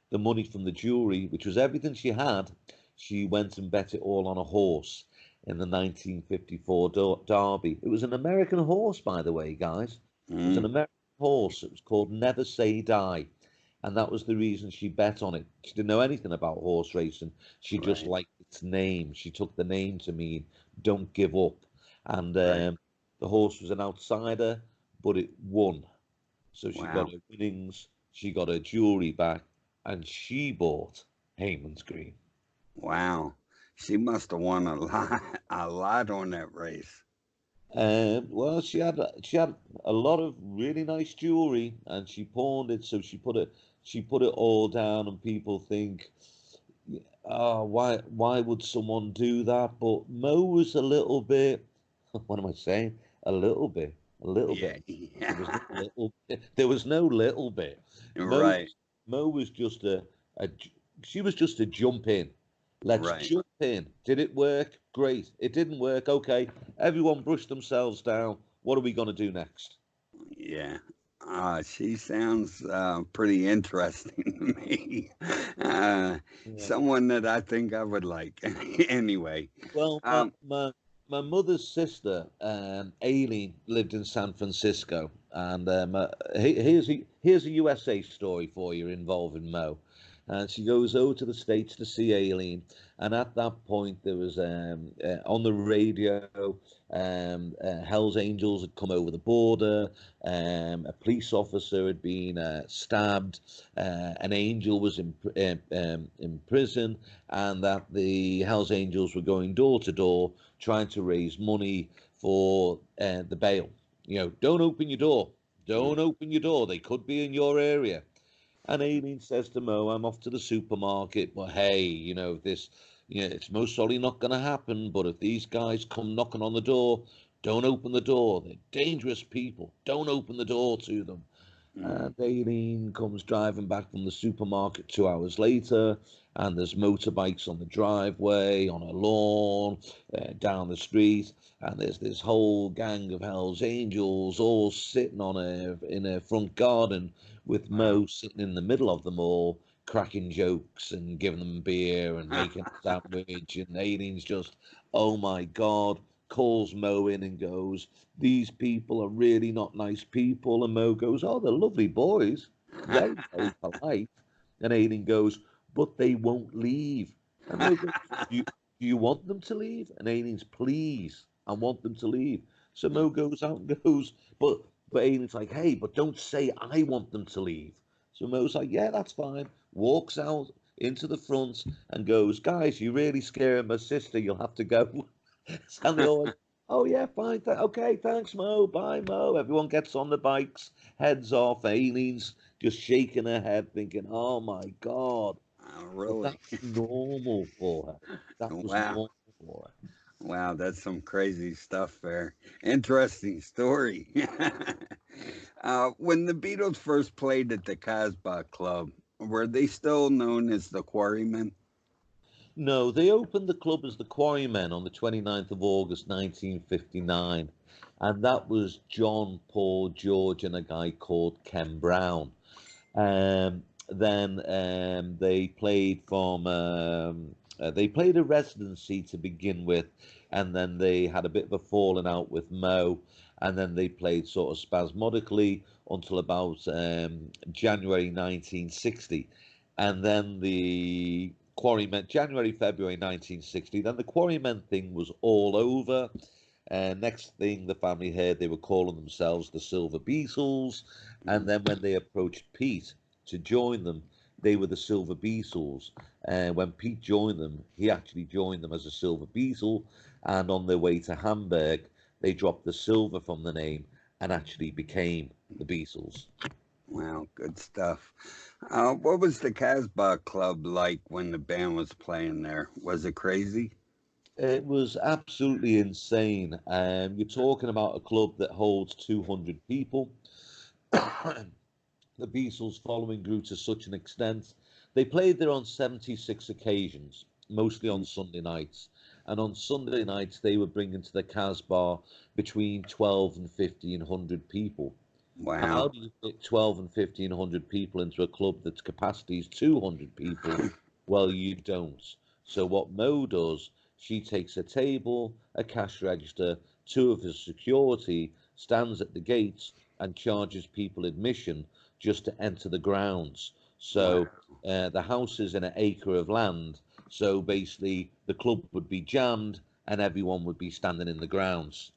Speaker 3: the money from the jewellery, which was everything she had. She went and bet it all on a horse in the 1954 Derby. It was an American horse, by the way, guys. It was an
Speaker 2: Mm.
Speaker 3: American horse. It was called Never Say Die. And that was the reason she bet on it. She didn't know anything about horse racing. She just
Speaker 2: Right.
Speaker 3: liked its name. She took the name to mean don't give up. And
Speaker 2: Right.
Speaker 3: the horse was an outsider, but it won. So she got
Speaker 2: Wow.
Speaker 3: her winnings, she got her jewelry back, and she bought Hayman's Green.
Speaker 2: Wow. She must have won a lot on that race.
Speaker 3: Well, she had a lot of really nice jewelry, and she pawned it. So she put it all down, and people think, oh, why would someone do that? But Mo was a little bit. What am I saying? A little bit, a little
Speaker 2: Yeah.
Speaker 3: bit. There was no
Speaker 2: Yeah.
Speaker 3: little. There was no little bit. Mo
Speaker 2: Right.
Speaker 3: Mo was just a. She was just a jump in. Let's
Speaker 2: Right.
Speaker 3: jump in. Did it work? Great. It didn't work. Okay. Everyone brush themselves down. What are we going to do next?
Speaker 2: Yeah. She sounds pretty interesting to me. Uh,
Speaker 3: Yeah.
Speaker 2: Someone that I think I would like. Anyway,
Speaker 3: Well, my
Speaker 2: um,
Speaker 3: my my mother's sister, Aileen, lived in San Francisco, and here's a USA story for you involving Mo. And she goes over to the States to see Aileen, and at that point there was on the radio, Hell's Angels had come over the border, a police officer had been stabbed, an angel was in prison, and that the Hells Angels were going door to door trying to raise money for the bail. Don't open your door. Don't open your door. They could be in your area. And Aileen says to Mo, I'm off to the supermarket, but hey, this, it's most probably not going to happen. But if these guys come knocking on the door, don't open the door. They're dangerous people. Don't open the door to them.
Speaker 2: mm,
Speaker 3: And Aileen comes driving back from the supermarket 2 hours later, and there's motorbikes on the driveway, on a lawn, down the street, and there's this whole gang of Hell's Angels all sitting in her front garden, with
Speaker 2: wow.
Speaker 3: Mo sitting in the middle of them all, cracking jokes and giving them beer and making a sandwich, and Aileen's just, oh my God, calls Mo in and goes, these people are really not nice people. And Mo goes, oh, they're lovely boys, very, very polite. And Aileen goes, but they won't leave. And Mo goes, do you want them to leave? And Aileen's, please, I want them to leave. So Mo goes out and goes, but Aileen's like, hey, but don't say I want them to leave. So Mo's like, yeah, that's fine. Walks out into the front and goes, guys, you're really scaring my sister. You'll have to go. And they all, oh yeah, fine. Okay, thanks, Mo. Bye, Mo. Everyone gets on the bikes, heads off. Aileen's just shaking her head, thinking, oh my God.
Speaker 2: Oh,
Speaker 3: But that
Speaker 2: really?
Speaker 3: was normal for her. That was
Speaker 2: Wow.
Speaker 3: normal for her.
Speaker 2: Wow, that's some crazy stuff there. Interesting story. When the Beatles first played at the Casbah Club, were they still known as the Quarrymen?
Speaker 3: No, they opened the club as the Quarrymen on the 29th of August 1959. And that was John, Paul, George, and a guy called Ken Brown. Then they played a residency to begin with, and then they had a bit of a falling out with Mo, and then they played sort of spasmodically until about January 1960, and then the Quarrymen January February 1960. Then the Quarrymen thing was all over. Next thing the family heard, they were calling themselves the Silver Beatles, and then when they approached Pete to join them, they were the Silver Beatles. And when Pete joined them, he actually joined them as a Silver Beatle. And on their way to Hamburg, they dropped the silver from the name and actually became the Beatles.
Speaker 2: Wow, good stuff. What was the Casbah Club like when the band was playing there? Was it crazy?
Speaker 3: It was absolutely insane. You're talking about a club that holds 200 people. The Beatles' following grew to such an extent. They played there on 76 occasions, mostly on Sunday nights. And on Sunday nights, they were bringing to the Casbah between 12 and 1,500 people. How
Speaker 2: Wow.
Speaker 3: do you fit 12 and 1,500 people into a club that's capacity is 200 people? Well, you don't. So what Mo does, she takes a table, a cash register, two of his security, stands at the gates and charges people admission just to enter the grounds.
Speaker 2: Wow.
Speaker 3: So the house is in an acre of land. So basically, the club would be jammed and everyone would be standing in the grounds.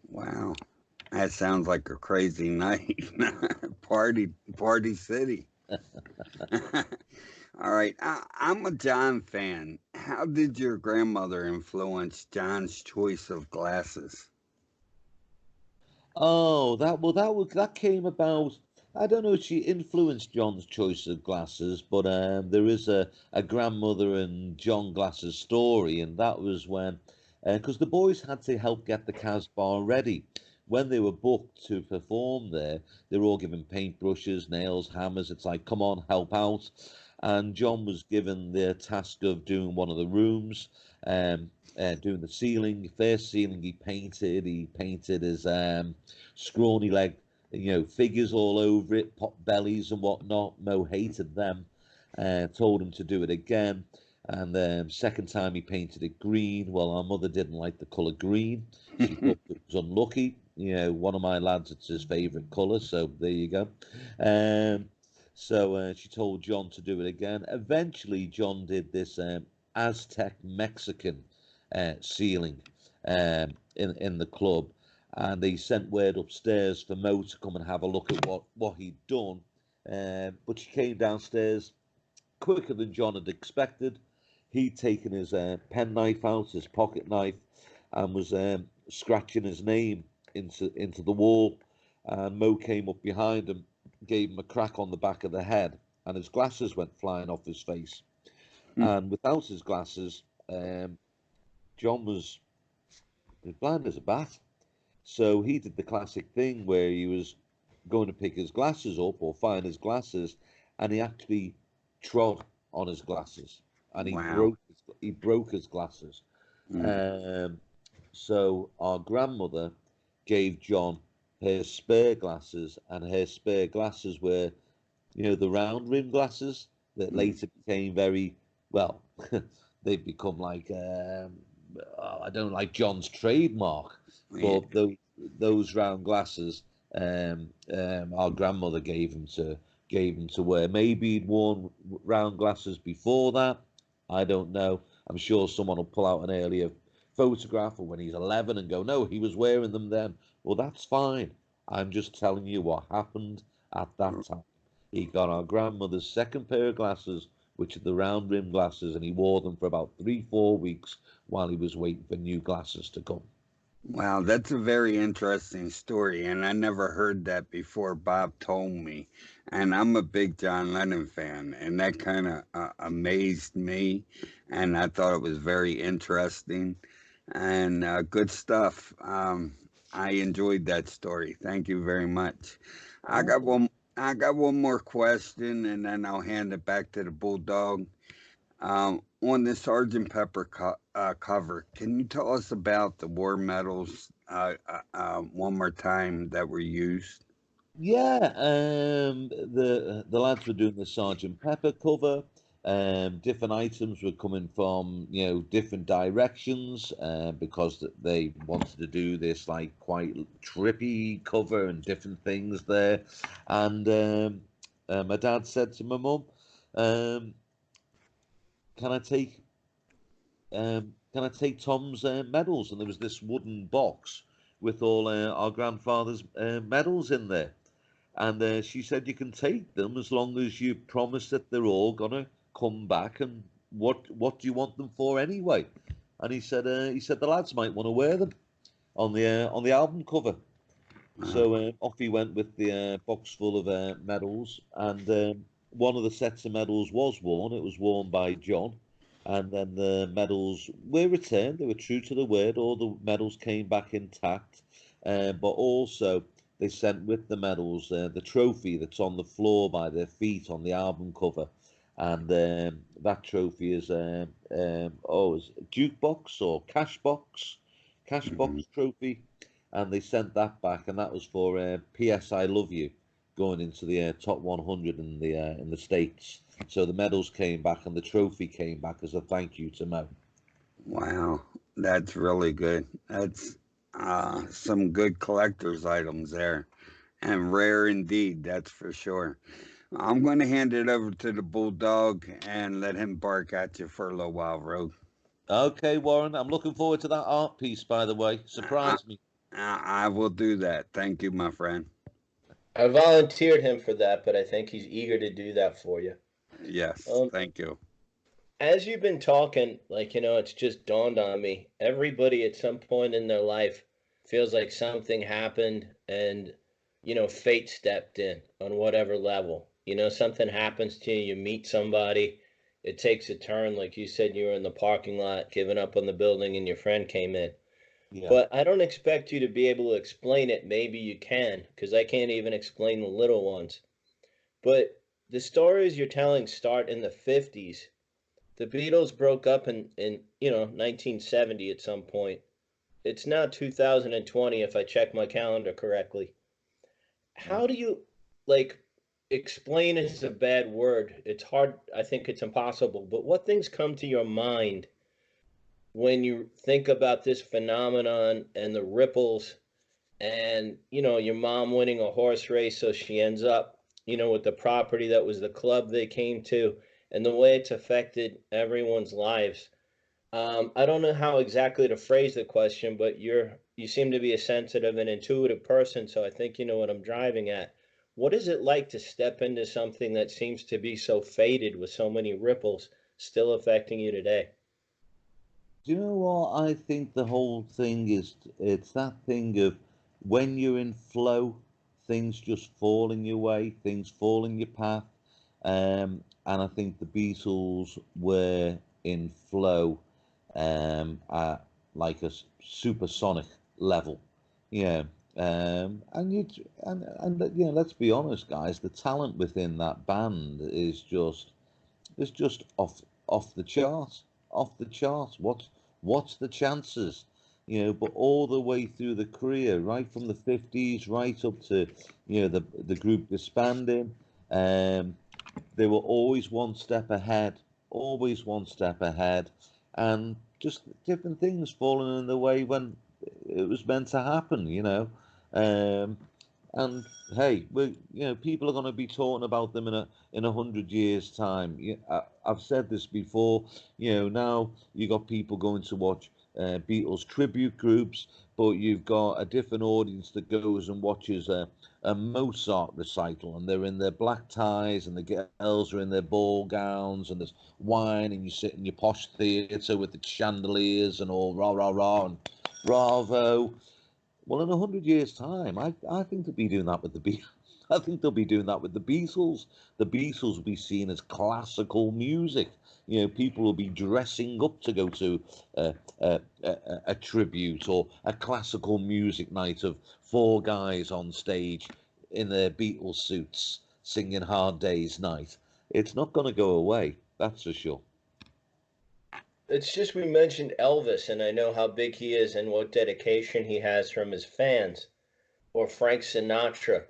Speaker 2: Wow. That sounds like a crazy night. Party city. All right, I'm a John fan. How did your grandmother influence John's choice of glasses?
Speaker 3: Oh, that came about. I don't know if she influenced John's choice of glasses, but there is a grandmother and John Glass's story, and that was when, because the boys had to help get the Casbah ready. When they were booked to perform there, they were all given paintbrushes, nails, hammers. It's like, come on, help out. And John was given the task of doing one of the rooms, doing the ceiling. First ceiling he painted his scrawny leg, figures all over it, pot bellies and whatnot. Mo hated them, told him to do it again. And second time he painted it green. Well, our mother didn't like the colour green. She thought it was unlucky. One of my lads, it's his favourite colour, so there you go. So she told John to do it again. Eventually, John did this Aztec Mexican ceiling in the club, and they sent word upstairs for Mo to come and have a look at what he'd done. But she came downstairs quicker than John had expected. He'd taken his penknife out, his pocket knife, and was scratching his name into the wall. And Mo came up behind him, gave him a crack on the back of the head, and his glasses went flying off his face. And without his glasses, John was blind as a bat. So he did the classic thing where he was going to pick his glasses up or find his glasses, and he actually trod on his glasses, and
Speaker 2: Wow.
Speaker 3: he broke his glasses. So our grandmother gave John her spare glasses, and her spare glasses were, the round rim glasses that later became very well. They've become like I don't like John's trademark,
Speaker 2: Yeah.
Speaker 3: but those round glasses, our grandmother gave him to wear. Maybe he'd worn round glasses before that. I don't know. I'm sure someone will pull out an earlier photograph of when he's 11 and go, no, he was wearing them then. Well, that's fine. I'm just telling you what happened at that time. He got our grandmother's second pair of glasses, which are the round rim glasses, and he wore them for about 3-4 weeks while he was waiting for new glasses to come.
Speaker 2: Wow, that's a very interesting story, and I never heard that before. Bob told me, and I'm a big John Lennon fan, and that kind of amazed me, and I thought it was very interesting and good stuff. I enjoyed that story. Thank you very much. I got
Speaker 3: Oh,
Speaker 2: one. I got one more question, and then I'll hand it back to the bulldog. On the Sergeant Pepper cover, can you tell us about the war medals one more time that were used?
Speaker 3: yeah, the lads were doing the Sergeant Pepper cover. Different items were coming from different directions because they wanted to do this like quite trippy cover and different things there. And my dad said to my mum, um, "Can I take Tom's medals?" And there was this wooden box with all our grandfather's medals in there. And she said, "You can take them as long as you promise that they're all gonna come back. And what do you want them for anyway?" And he said the lads might want to wear them on the album cover.
Speaker 2: Uh,
Speaker 3: So off he went with the box full of medals, and one of the sets of medals was worn. It was worn by John, and then the medals were returned. They were true to the word. All the medals came back intact, but also they sent with the medals the trophy that's on the floor by their feet on the album cover, and that trophy is is it jukebox or cash
Speaker 2: mhm.
Speaker 3: box trophy, and they sent that back, and that was for "P.S. I Love You," going into the top 100 in the States. So the medals came back, and the trophy came back as a thank you to Mo.
Speaker 2: Wow, that's really good. That's some good collector's items there, and rare indeed, that's for sure. I'm going to hand it over to the bulldog and let him bark at you for a little while, Rogue.
Speaker 3: Okay, Warren, I'm looking forward to that art piece. By the way,
Speaker 2: I,
Speaker 3: surprise me.
Speaker 2: I will do that. Thank you, my friend.
Speaker 1: I volunteered him for that, but I think he's eager to do that for you.
Speaker 2: Yes,
Speaker 1: Um,
Speaker 2: thank you.
Speaker 1: as you've been talking, like, it's just dawned on me. Everybody at some point in their life feels like something happened and, fate stepped in on whatever level. Something happens to you, you meet somebody, it takes a turn. Like you said, you were in the parking lot giving up on the building and your friend came in.
Speaker 3: Yeah.
Speaker 1: But I don't expect you to be able to explain it. Maybe you can, because I can't even explain the little ones. But the stories you're telling start in the 50s. The Beatles broke up in 1970 at some point. It's now 2020 if I check my calendar correctly.
Speaker 3: Yeah.
Speaker 1: How do you, like, explain is a bad word. It's hard, I think it's impossible, but what things come to your mind when you think about this phenomenon and the ripples and, your mom winning a horse race so she ends up, with the property that was the club they came to, and the way it's affected everyone's lives. I don't know how exactly to phrase the question, but you seem to be a sensitive and intuitive person, so I think you know what I'm driving at. What is it like to step into something that seems to be so faded with so many ripples still affecting you today?
Speaker 3: Do you know what I think the whole thing is? It's that thing of when you're in flow, things just fall in your way, things fall in your path. And I think the Beatles were in flow at like a supersonic level. Yeah. And let's be honest, guys, the talent within that band is just off the charts, off the charts. What's the chances? But all the way through the career, right from the 50s, right up to the group disbanding, um, they were always one step ahead, always one step ahead, and just different things falling in the way when it was meant to happen. Um, and hey, people are going to be talking about them in 100 years' time. I've said this before. Now you got people going to watch Beatles tribute groups, but you've got a different audience that goes and watches a Mozart recital, and they're in their black ties, and the girls are in their ball gowns, and there's wine, and you sit in your posh theatre with the chandeliers and all rah rah rah and bravo. Well, in 100 years' time, I think they'll be doing that with the Beatles. I think they'll be doing that with the Beatles. The Beatles will be seen as classical music. People will be dressing up to go to a tribute or a classical music night of four guys on stage in their Beatles suits singing Hard Day's Night. It's not going to go away, that's for sure.
Speaker 1: It's just we mentioned Elvis, and I know how big he is and what dedication he has from his fans, or Frank Sinatra.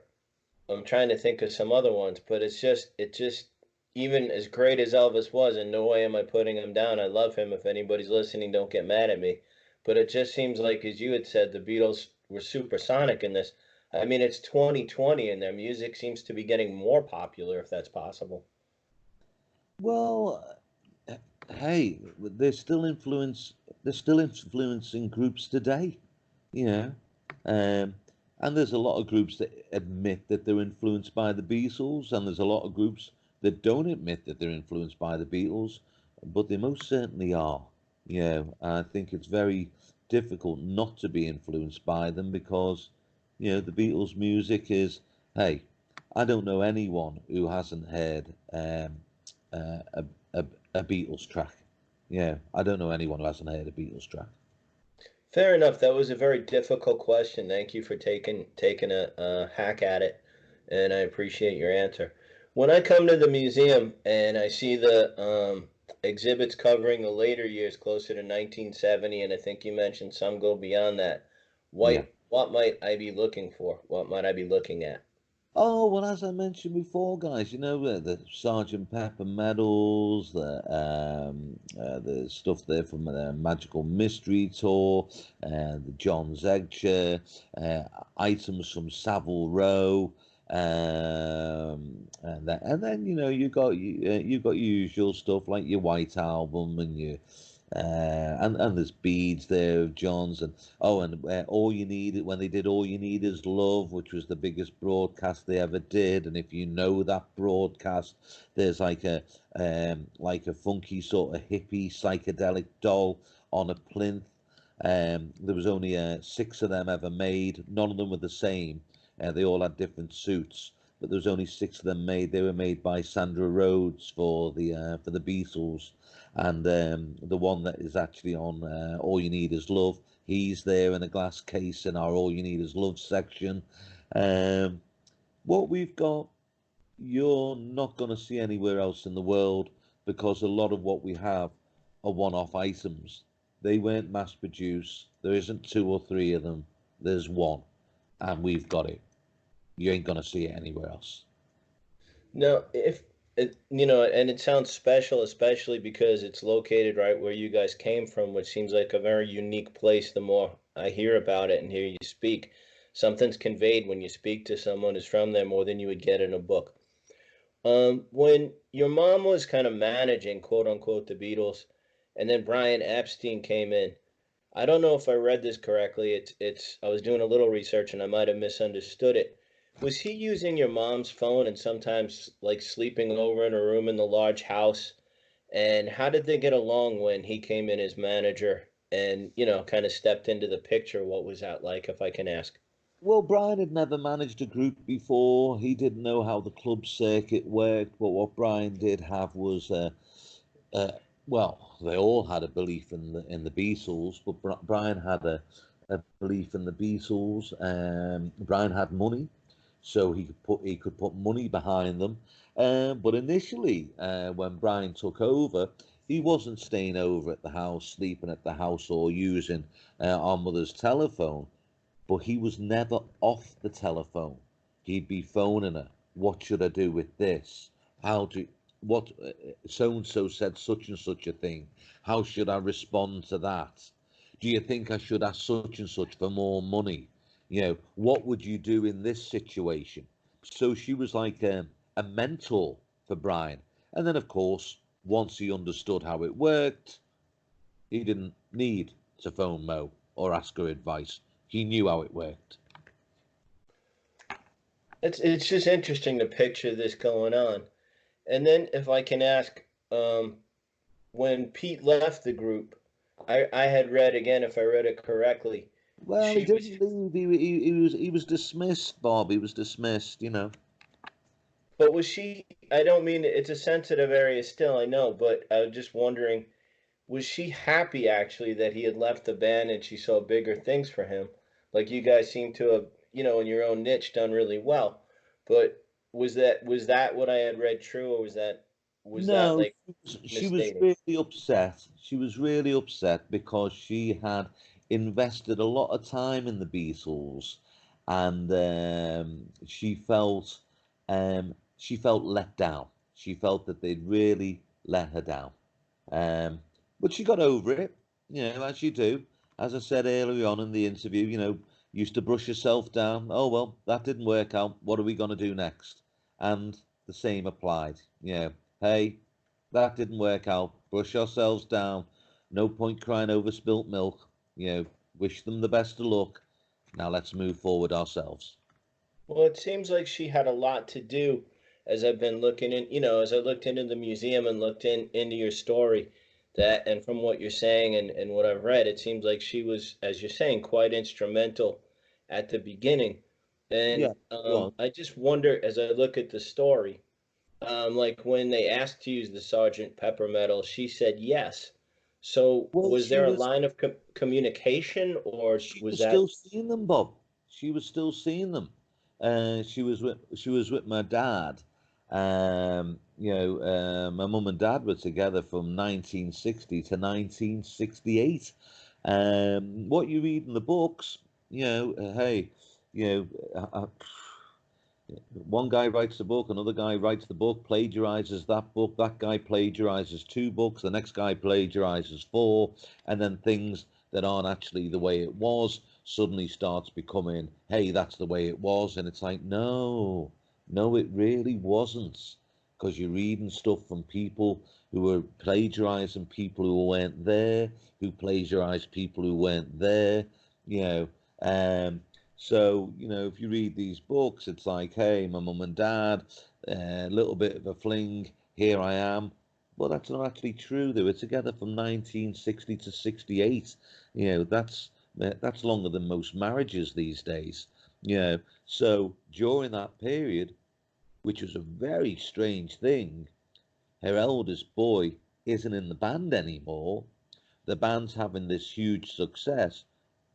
Speaker 1: I'm trying to think of some other ones, but it just even as great as Elvis was, in no way am I putting him down. I love him. If anybody's listening, don't get mad at me. But it just seems like, as you had said, the Beatles were supersonic in this. I mean, it's 2020, and their music seems to be getting more popular, if that's possible.
Speaker 3: Well, hey, they're still influencing groups today, you know. Um, and there's a lot of groups that admit that they're influenced by the Beatles, and there's a lot of groups that don't admit that they're influenced by the Beatles, but they most certainly are. I think it's very difficult not to be influenced by them because, the Beatles' music is, hey, I don't know anyone who hasn't heard a, a, a Beatles track. I don't know anyone who hasn't heard a Beatles track.
Speaker 1: Fair enough. That was a very difficult question. Thank you for taking a hack at it, and I appreciate your answer. When I come to the museum and I see the exhibits covering the later years, closer to 1970, and I think you mentioned some go beyond that,
Speaker 3: Yeah.
Speaker 1: what might I be looking for? What might I be looking at?
Speaker 3: Oh, well, as I mentioned before, guys, the Sergeant Pepper medals, the stuff there from the Magical Mystery Tour, the John Zegg chair, items from Savile Row, and then you got your usual stuff like your White Album and your And there's beads there of John's, and oh, and all you need when they did All You Need Is Love, which was the biggest broadcast they ever did. And if you know that broadcast, there's like a funky sort of hippie psychedelic doll on a plinth. There was only six of them ever made. None of them were the same. They all had different suits, but there was only six of them made. They were made by Sandra Rhodes for the Beatles, and the one that is actually on All You Need Is Love. He's there in a glass case in our All You Need Is Love section. Um, what we've got, you're not going to see anywhere else in the world, because a lot of what we have are one-off items. They weren't mass produced. There isn't two or three of them. There's one, and we've got it. You ain't going to see it anywhere else.
Speaker 1: No, if and it sounds special, especially because it's located right where you guys came from, which seems like a very unique place. The more I hear about it and hear you speak, something's conveyed when you speak to someone who's from there more than you would get in a book. When your mom was kind of managing, quote unquote, the Beatles, and then Brian Epstein came in. I don't know if I read this correctly. It's I was doing a little research and I might have misunderstood it. Was he using your mom's phone and sometimes like sleeping over in a room in the large house? And how did they get along when he came in as manager and, kind of stepped into the picture? What was that like, if I can ask?
Speaker 3: Well, Brian had never managed a group before. He didn't know how the club circuit worked, but what Brian did have was uh, well, they all had a belief in the Beatles, but Brian had a belief in the Beatles. Brian had money, so he could put money behind them. But initially, when Brian took over, he wasn't staying over at the house, sleeping at the house, or using our mother's telephone. But he was never off the telephone. He'd be phoning her. What should I do with this? How do what so and so said such and such a thing. How should I respond to that? Do you think I should ask such and such for more money? What would you do in this situation? So she was like a mentor for Brian. And then, of course, once he understood how it worked, he didn't need to phone Mo or ask her advice. He knew how it worked.
Speaker 1: It's just interesting to picture this going on. And then if I can ask, um, when Pete left the group, I had read again, if I read it correctly,
Speaker 3: Well, he
Speaker 1: she was.
Speaker 3: didn't leave. He was dismissed, Bob. He was dismissed.
Speaker 1: But was she? I don't mean it's a sensitive area still. I know, but I was just wondering, was she happy actually that he had left the band and she saw bigger things for him? Like you guys seem to have, in your own niche, done really well. But was that what I had read true, or was that
Speaker 3: No,
Speaker 1: like
Speaker 3: she was
Speaker 1: misstating?
Speaker 3: really upset. She was really upset because she had invested a lot of time in the Beatles, and she felt let down. She felt that they'd really let her down. Um, but she got over it, as you do. As I said earlier on in the interview, used to brush yourself down. Oh, well, that didn't work out. What are we going to do next? And the same applied. Hey, that didn't work out. Brush ourselves down. No point crying over spilt milk. Wish them the best of luck. Now let's move forward ourselves.
Speaker 1: Well, it seems like she had a lot to do as I've been looking in, as I looked into the museum and looked into your story, that and from what you're saying and what I've read, it seems like she was, as you're saying, quite instrumental at the beginning.
Speaker 3: Yeah,
Speaker 1: And
Speaker 3: well,
Speaker 1: I just wonder as I look at the story, like when they asked to use the Sergeant Pepper medal, she said yes. So
Speaker 3: well,
Speaker 1: was
Speaker 3: she
Speaker 1: there a
Speaker 3: was
Speaker 1: line of communication, or
Speaker 3: she
Speaker 1: was
Speaker 3: was still
Speaker 1: that?
Speaker 3: seeing them, Bob. She was still seeing them. She was with my dad. My mum and dad were together from 1960 to 1968. What you read in the books, hey, you know, one guy writes the book, another guy writes the book, plagiarizes that book, that guy plagiarizes two books, the next guy plagiarizes four, and then things that aren't actually the way it was suddenly starts becoming, hey, that's the way it was, and it's like, no, no, it really wasn't. because you're reading stuff from people who were plagiarizing people who weren't there, who plagiarized people who weren't there, you know. So, you know, if you read these books, it's like, hey, my mum and dad, a little bit of a fling, here I am. Well, that's not actually true. They were together from 1960 to 68. You know, that's longer than most marriages these days. You know, so during that period, which was a very strange thing, her eldest boy isn't in the band anymore. The band's having this huge success,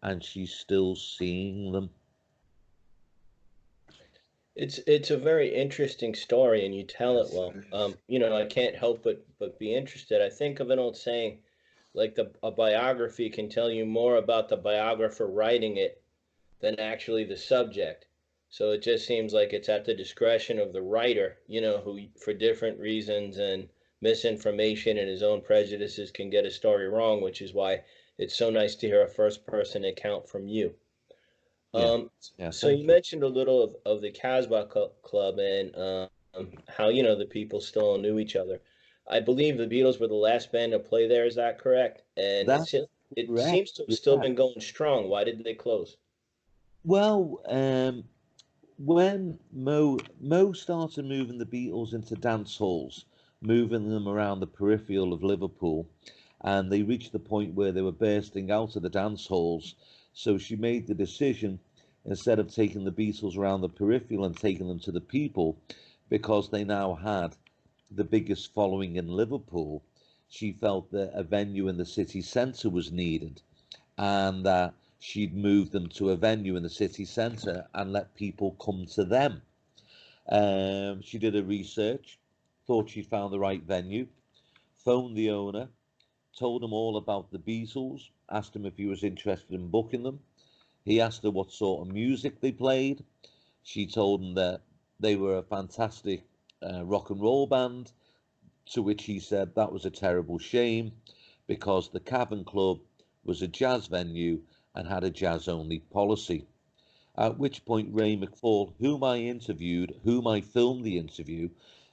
Speaker 3: and she's still seeing them.
Speaker 1: It's a very interesting story, and you tell it
Speaker 2: Yes,
Speaker 1: well.
Speaker 2: it is.
Speaker 1: You know, I can't help but be interested. I think of an old saying, like a biography can tell you more about the biographer writing it than actually the subject. So it just seems like it's at the discretion of the writer, you know, who for different reasons and misinformation and his own prejudices can get a story wrong, which is why it's so nice to hear a first person account from you.
Speaker 3: Yeah,
Speaker 1: Um,
Speaker 3: yeah,
Speaker 1: so you
Speaker 3: thank you.
Speaker 1: mentioned a little of the Casbah Club and how, you know, the people still knew each other. I believe the Beatles were the last band to play there. Is that correct? And
Speaker 3: That's
Speaker 1: it
Speaker 3: correct.
Speaker 1: seems to have still
Speaker 3: Yeah.
Speaker 1: been going strong. Why did they close?
Speaker 3: Well, when Mo started moving the Beatles into dance halls, moving them around the peripheral of Liverpool, and they reached the point where they were bursting out of the dance halls. So she made the decision, instead of taking the Beatles around the peripheral and taking them to the people, because they now had the biggest following in Liverpool, she felt that a venue in the city centre was needed, and that she'd move them to a venue in the city centre and let people come to them. She did her research, thought she'd found the right venue, phoned the owner, told him all about the Beatles, asked him if he was interested in booking them. He asked her what sort of music they played. She told him that they were a fantastic rock and roll band, to which he said that was a terrible shame because the Cavern Club was a jazz venue and had a jazz only policy. At which point, Ray McFall, whom I interviewed, whom I filmed the interview,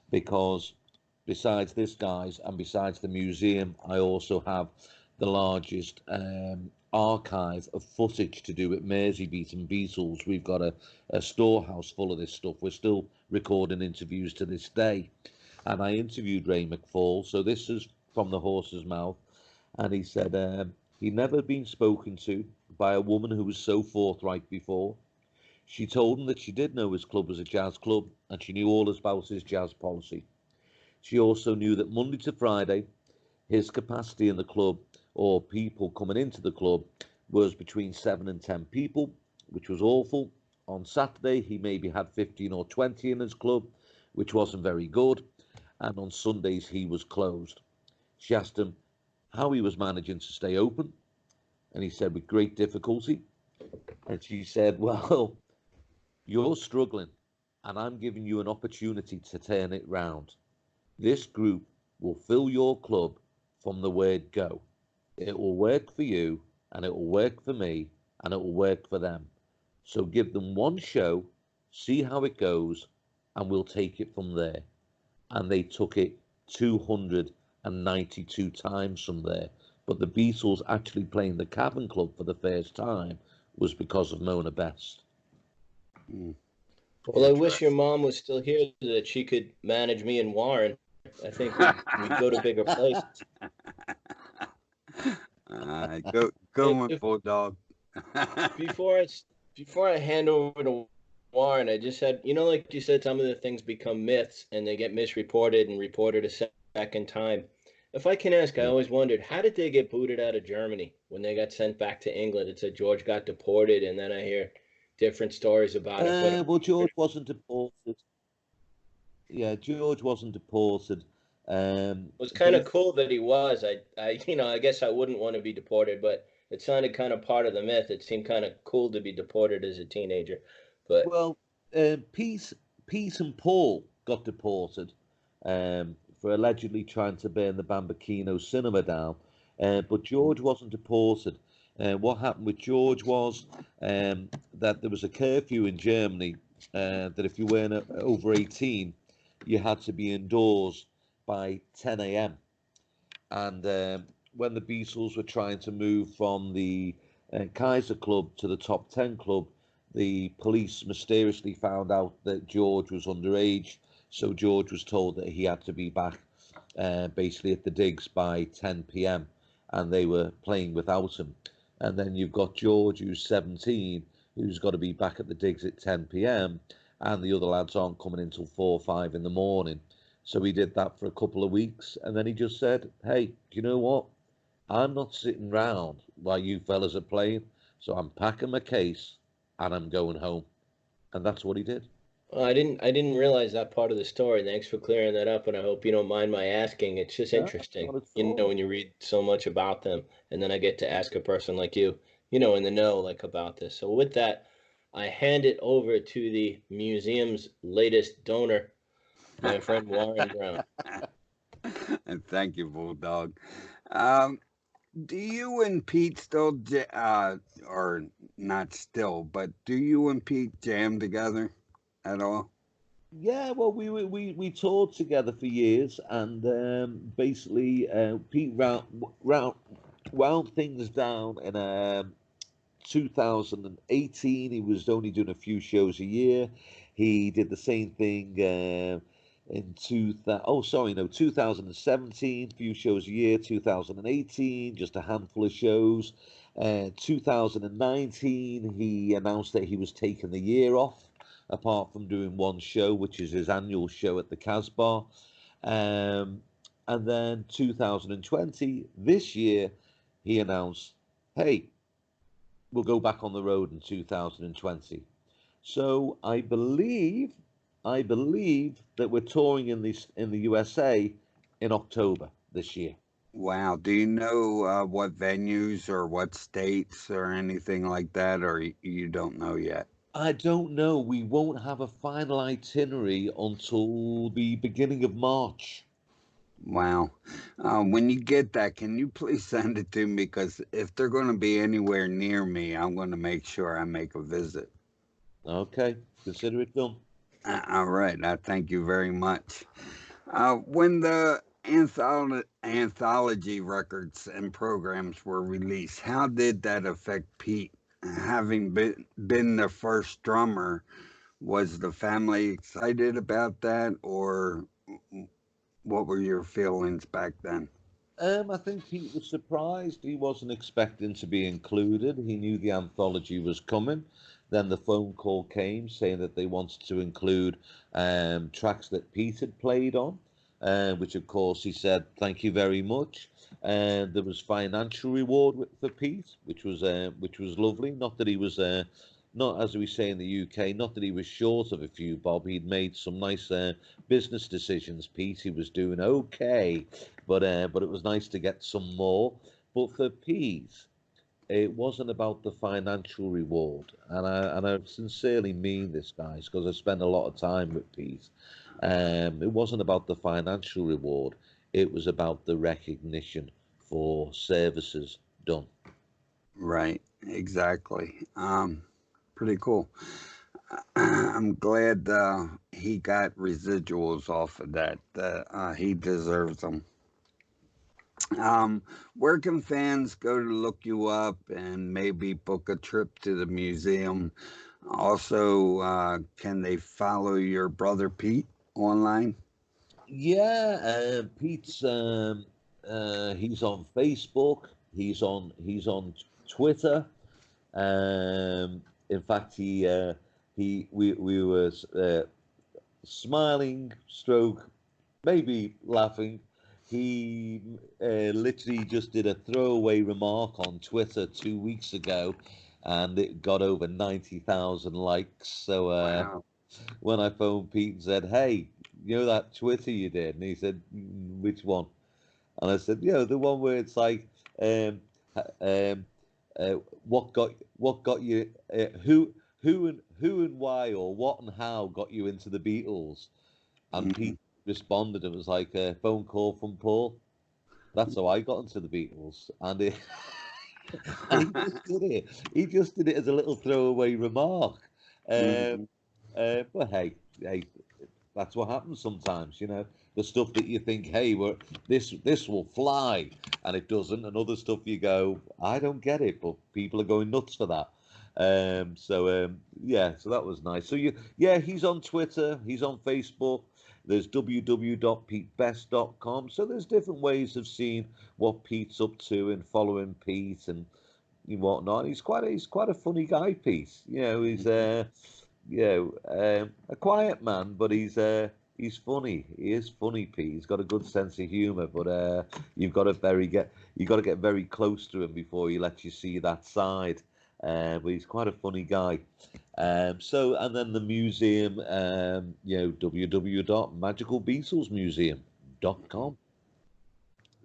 Speaker 3: because besides this guy's and besides the museum, I also have the largest archive of footage to do with Merseybeat and Beatles. We've got a storehouse full of this stuff. We're still recording interviews to this day. And I interviewed Ray McFall, so this is from the horse's mouth. And he said he'd never been spoken to by a woman who was so forthright before. She told him that she did know his club was a jazz club and she knew all about his jazz policy. She also knew that Monday to Friday, his capacity in the club, or people coming into the club, was between 7 and 10 people, which was awful. On Saturday, he maybe had 15 or 20 in his club, which wasn't very good. And on Sundays, he was closed. She asked him how he was managing to stay open, and he said, with great difficulty. And she said, well, you're struggling, and I'm giving you an opportunity to turn it round. This group will fill your club from the word go. It will work for you, and it will work for me, and it will work for them. So give them one show, see how it goes, and we'll take it from there. And they took it 292 times from there. But the Beatles actually playing the Cavern Club for the first time was because of Mona Best.
Speaker 2: Mm,
Speaker 1: Well, I wish your
Speaker 2: interesting.
Speaker 1: mom was still here so that she could manage me and Warren. I think we'd go to bigger places.
Speaker 2: Go with
Speaker 1: If
Speaker 2: Bulldog.
Speaker 1: before I before I hand over to Warren, I just had, you know, like you said, some of the things become myths and they get misreported and reported a second time. If I can ask, I
Speaker 3: Yeah.
Speaker 1: always wondered, how did they get booted out of Germany when they got sent back to England? It said George got deported, and then I hear different stories about it. But
Speaker 3: Well, George wasn't deported. Yeah, George wasn't deported.
Speaker 1: was kind
Speaker 3: They
Speaker 1: of cool that he was. You know, I guess I wouldn't want to be deported, but it sounded kind of part of the myth. It seemed kind of cool to be deported as a teenager, but
Speaker 3: well, Pete and Paul got deported for allegedly trying to burn the Bambino cinema down, but George wasn't deported. What happened with George was that there was a curfew in Germany that if you weren't over 18, you had to be indoors by 10 a.m. And when the Beatles were trying to move from the Kaiser Club to the Top 10 Club, the police mysteriously found out that George was underage. So George was told that he had to be back basically at the digs by 10 p.m. and they were playing without him. And then you've got George, who's 17, who's got to be back at the digs at 10 p.m. and the other lads aren't coming until 4 or 5 in the morning. So he did that for a couple of weeks, and then he just said, hey, do you know what? I'm not sitting round while you fellas are playing, so I'm packing my case and I'm going home. And that's what he did.
Speaker 1: Well, I didn't realize that part of the story. Thanks for clearing that up, and I hope you don't mind my asking. It's just
Speaker 3: No,
Speaker 1: interesting,
Speaker 3: not at all.
Speaker 1: when you read so much about them, and then I get to ask a person like you, in the know, like about this. So with that, I hand it over to the museum's latest donor, my friend Warren Brown.
Speaker 2: And thank you, Bulldog. Um, do you and Pete still, or not still, but do you and Pete jam together at all?
Speaker 3: Yeah, well, we toured together for years, and basically Pete wound things down in 2018. He was only doing a few shows a year. He did the same thing in 2017, few shows a year. 2018, just a handful of shows. 2019, he announced that he was taking the year off, apart from doing one show, which is his annual show at the Casbah. Um, and then 2020, this year, he announced, hey, we'll go back on the road in 2020. So I believe that we're touring in the USA in October this year.
Speaker 2: Wow. Do you know what venues or what states or anything like that, or you don't know yet?
Speaker 3: I don't know. We won't have a final itinerary until the beginning of March.
Speaker 2: Wow. When you get that, can you please send it to me? Because if they're going to be anywhere near me, I'm going to make sure I make a visit.
Speaker 3: Okay, consider it done.
Speaker 2: All right. I thank you very much. When the anthology records and programs were released, how did that affect Pete? Having been the first drummer, was the family excited about that, or what were your feelings back then?
Speaker 3: I think Pete was surprised. He wasn't expecting to be included. He knew the anthology was coming. Then the phone call came saying that they wanted to include tracks that Pete had played on, which of course he said thank you very much. And there was financial reward for Pete, which was lovely. Not that he was not as we say in the UK, not that he was short of a few bob. He'd made some nice business decisions. Pete, he was doing okay, but it was nice to get some more. But for Pete, it wasn't about the financial reward, and I sincerely mean this, guys, because I spend a lot of time with Pete. It wasn't about the financial reward; it was about the recognition for services done.
Speaker 2: Right, exactly. Pretty cool. I'm glad he got residuals off of that. He deserves them. Where can fans go to look you up and maybe book a trip to the museum? Also, can they follow your brother Pete online?
Speaker 3: Yeah, Pete's he's on Facebook. He's on Twitter. In fact, he we were smiling, stroke, maybe laughing. He literally just did a throwaway remark on Twitter 2 weeks ago, and it got over 90,000 likes. So
Speaker 2: Wow.
Speaker 3: when I phoned Pete and said, "Hey, you know that Twitter you did?" and he said, "Which one?" And I said, the one where it's like, um, um, uh, what got you, who and why or what and how got you into the Beatles? And
Speaker 2: Mhm.
Speaker 3: Pete responded, it was like a phone call from Paul. That's how I got into the Beatles, and he just did it. He just did it as a little throwaway remark. Um,
Speaker 2: Mhm.
Speaker 3: but hey, that's what happens sometimes. You know, the stuff that you think, hey, this will fly, and it doesn't, and other stuff you go, I don't get it, but people are going nuts for that. Yeah, so that was nice. So yeah, he's on Twitter, he's on Facebook. There's www.petebest.com. So there's different ways of seeing what Pete's up to and following Pete and whatnot. He's quite a funny guy, Pete. You know, he's a quiet man, but he's funny. He is funny, Pete. He's got a good sense of humour, but you got to get very close to him before he lets you see that side. But he's quite a funny guy. And then the museum, www.magicalbeatlesmuseum.com.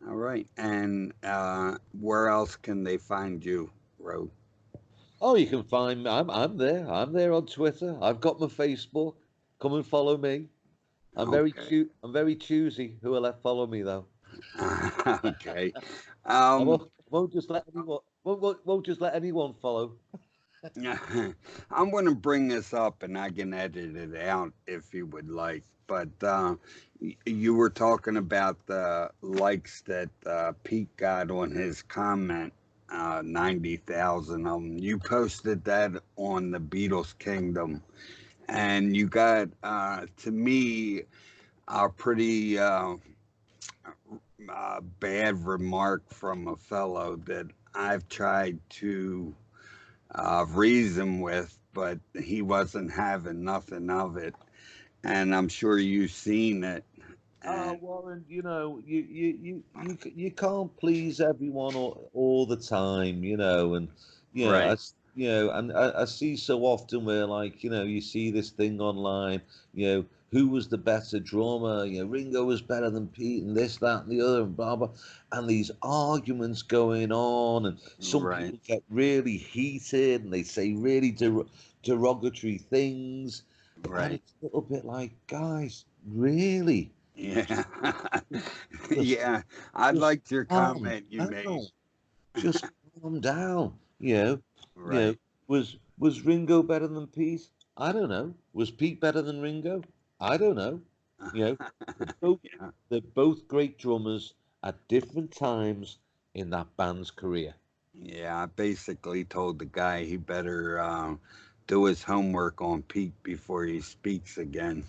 Speaker 2: All right. And where else can they find you, Roag?
Speaker 3: Oh, you can find me. I'm there. I'm there on Twitter. I've got my Facebook. Come and follow me. I'm
Speaker 2: Okay.
Speaker 3: I'm very choosy who will let follow me though.
Speaker 2: Okay.
Speaker 3: I won't just let anyone. Won't just let anyone follow.
Speaker 2: I'm going to bring this up and I can edit it out if you would like. But you were talking about the likes that Pete got on his comment, 90,000 of them. You posted that on the Beatles Kingdom. And you got, to me, a pretty bad remark from a fellow that I've tried to reason with, but he wasn't having nothing of it. And I'm sure you've seen it. And
Speaker 3: Warren, you know, you can't please everyone all the time, you know, and you know,
Speaker 2: right,
Speaker 3: I see so often where like, you know, you see this thing online, you know, who was the better drummer? You know, Ringo was better than Pete, and this, that, and the other, and blah blah, and these arguments going on, and some
Speaker 2: right,
Speaker 3: people get really heated, and they say really derogatory things, and
Speaker 2: right.
Speaker 3: it's a little bit like, guys, really?
Speaker 2: Yeah.
Speaker 3: Just,
Speaker 2: Yeah. I
Speaker 3: just
Speaker 2: liked your
Speaker 3: calm
Speaker 2: comment you made.
Speaker 3: down. Just calm down. You know.
Speaker 2: Right.
Speaker 3: Was Ringo better than Pete? I don't know. Was Pete better than Ringo? I don't know. You know, they're both
Speaker 2: Yeah.
Speaker 3: they're both great drummers at different times in that band's career.
Speaker 2: Yeah. I basically told the guy he better do his homework on Pete before he speaks again.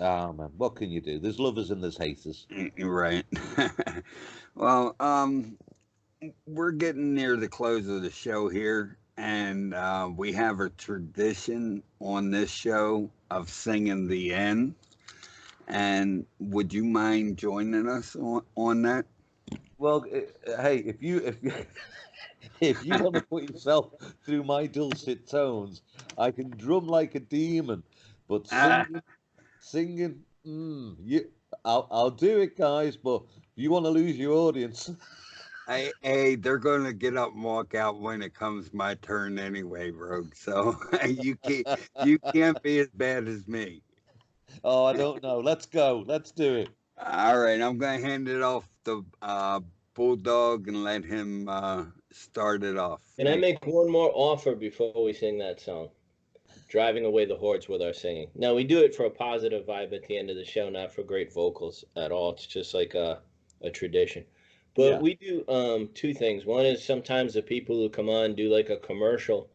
Speaker 3: Ah man, what can you do? There's lovers and there's haters.
Speaker 2: Right. Well, we're getting near the close of the show here, and we have a tradition on this show of singing the end. And would you mind joining us on that?
Speaker 3: Well, hey, if you if you want to put yourself through my dulcet tones, I can drum like a demon, but
Speaker 2: Ah,
Speaker 3: singing, I'll do it, guys. But if you want to lose your audience,
Speaker 2: hey, they're going to get up and walk out when it comes my turn anyway, Rogue. So you can't be as bad as me.
Speaker 3: oh, I don't know. Let's go. Let's do it.
Speaker 2: All right, I'm going to hand it off to Bulldog and let him start it off.
Speaker 1: Can I make one more offer before we sing that song? Driving away the hordes with our singing. Now we do it for a positive vibe at the end of the show, not for great vocals at all. It's just like a tradition. But
Speaker 3: Yeah.
Speaker 1: we do two things. One is sometimes the people who come on do like a commercial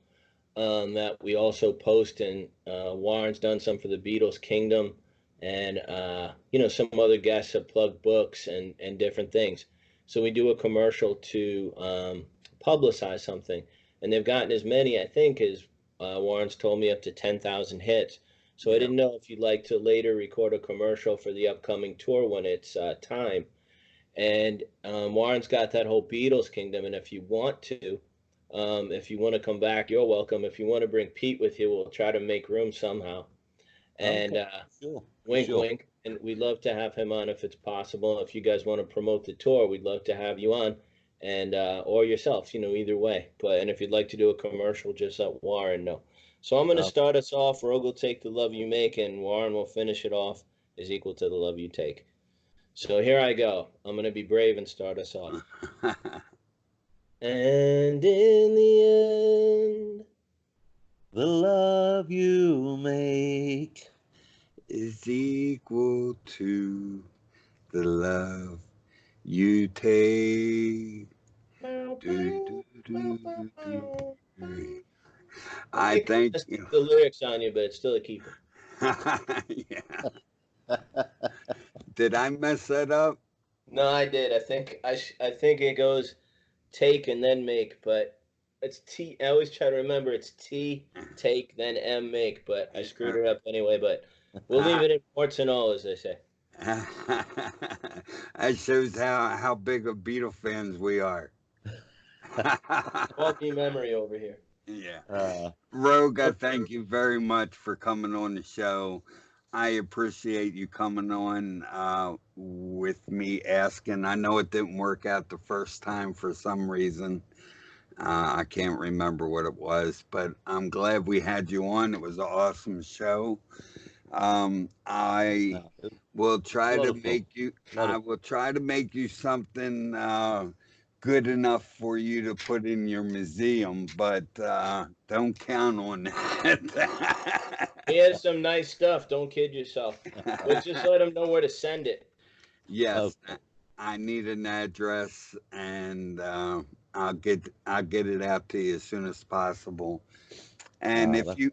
Speaker 1: that we also post, and Warren's done some for the Beatles Kingdom, and some other guests have plugged books and different things. So we do a commercial to publicize something, and they've gotten as many, I think, as Warren's told me, up to 10,000 hits. So I
Speaker 2: Yeah.
Speaker 1: didn't know if you'd like to later record a commercial for the upcoming tour when it's time. And Warren's got that whole Beatles Kingdom, and if you want to come back, you're welcome. If you want to bring Pete with you, we'll try to make room somehow.
Speaker 3: Okay.
Speaker 1: And
Speaker 3: Sure.
Speaker 1: wink,
Speaker 3: Sure.
Speaker 1: wink. And we'd love to have him on if it's possible. If you guys want to promote the tour, we'd love to have you on, and or yourself, either way. And if you'd like to do a commercial, just let Warren know. So I'm going to
Speaker 3: Uh,
Speaker 1: start us off. Rogue will take the love you make, and Warren will finish it off is equal to the love you take. So here I go. I'm going to be brave and start us off. And in the end,
Speaker 3: the love you make
Speaker 2: is equal to the love you take. Do, do, do, do, do. I
Speaker 1: It
Speaker 2: thank
Speaker 1: messes
Speaker 2: you.
Speaker 1: the lyrics on you, but it's still a keeper.
Speaker 2: Yeah. Did I mess that up?
Speaker 1: No, I did. I think it goes take and then make, but it's T. I always try to remember it's T take then M make, but I screwed her up anyway. But we'll leave it in warts and all, as they say.
Speaker 2: That shows how big of Beatle fans we are.
Speaker 1: Faulty memory over here.
Speaker 2: Yeah.
Speaker 3: Uh,
Speaker 2: Rogue, I
Speaker 1: Okay.
Speaker 2: thank you very much for coming on the show. I appreciate you coming on with me asking. I know it didn't work out the first time for some reason. I can't remember what it was, but I'm glad we had you on. It was an awesome show. I
Speaker 3: no, it was
Speaker 2: will
Speaker 3: a
Speaker 2: try
Speaker 3: lot
Speaker 2: to
Speaker 3: of fun.
Speaker 2: make you.
Speaker 3: A lot
Speaker 2: I
Speaker 3: of
Speaker 2: will try to make you something good enough for you to put in your museum, but don't count on
Speaker 1: He has some nice stuff. Don't kid yourself. But just let him know where to send it.
Speaker 2: Yes,
Speaker 3: okay.
Speaker 2: I need an address, and I'll get it out to you as soon as possible. And if
Speaker 3: That's
Speaker 2: you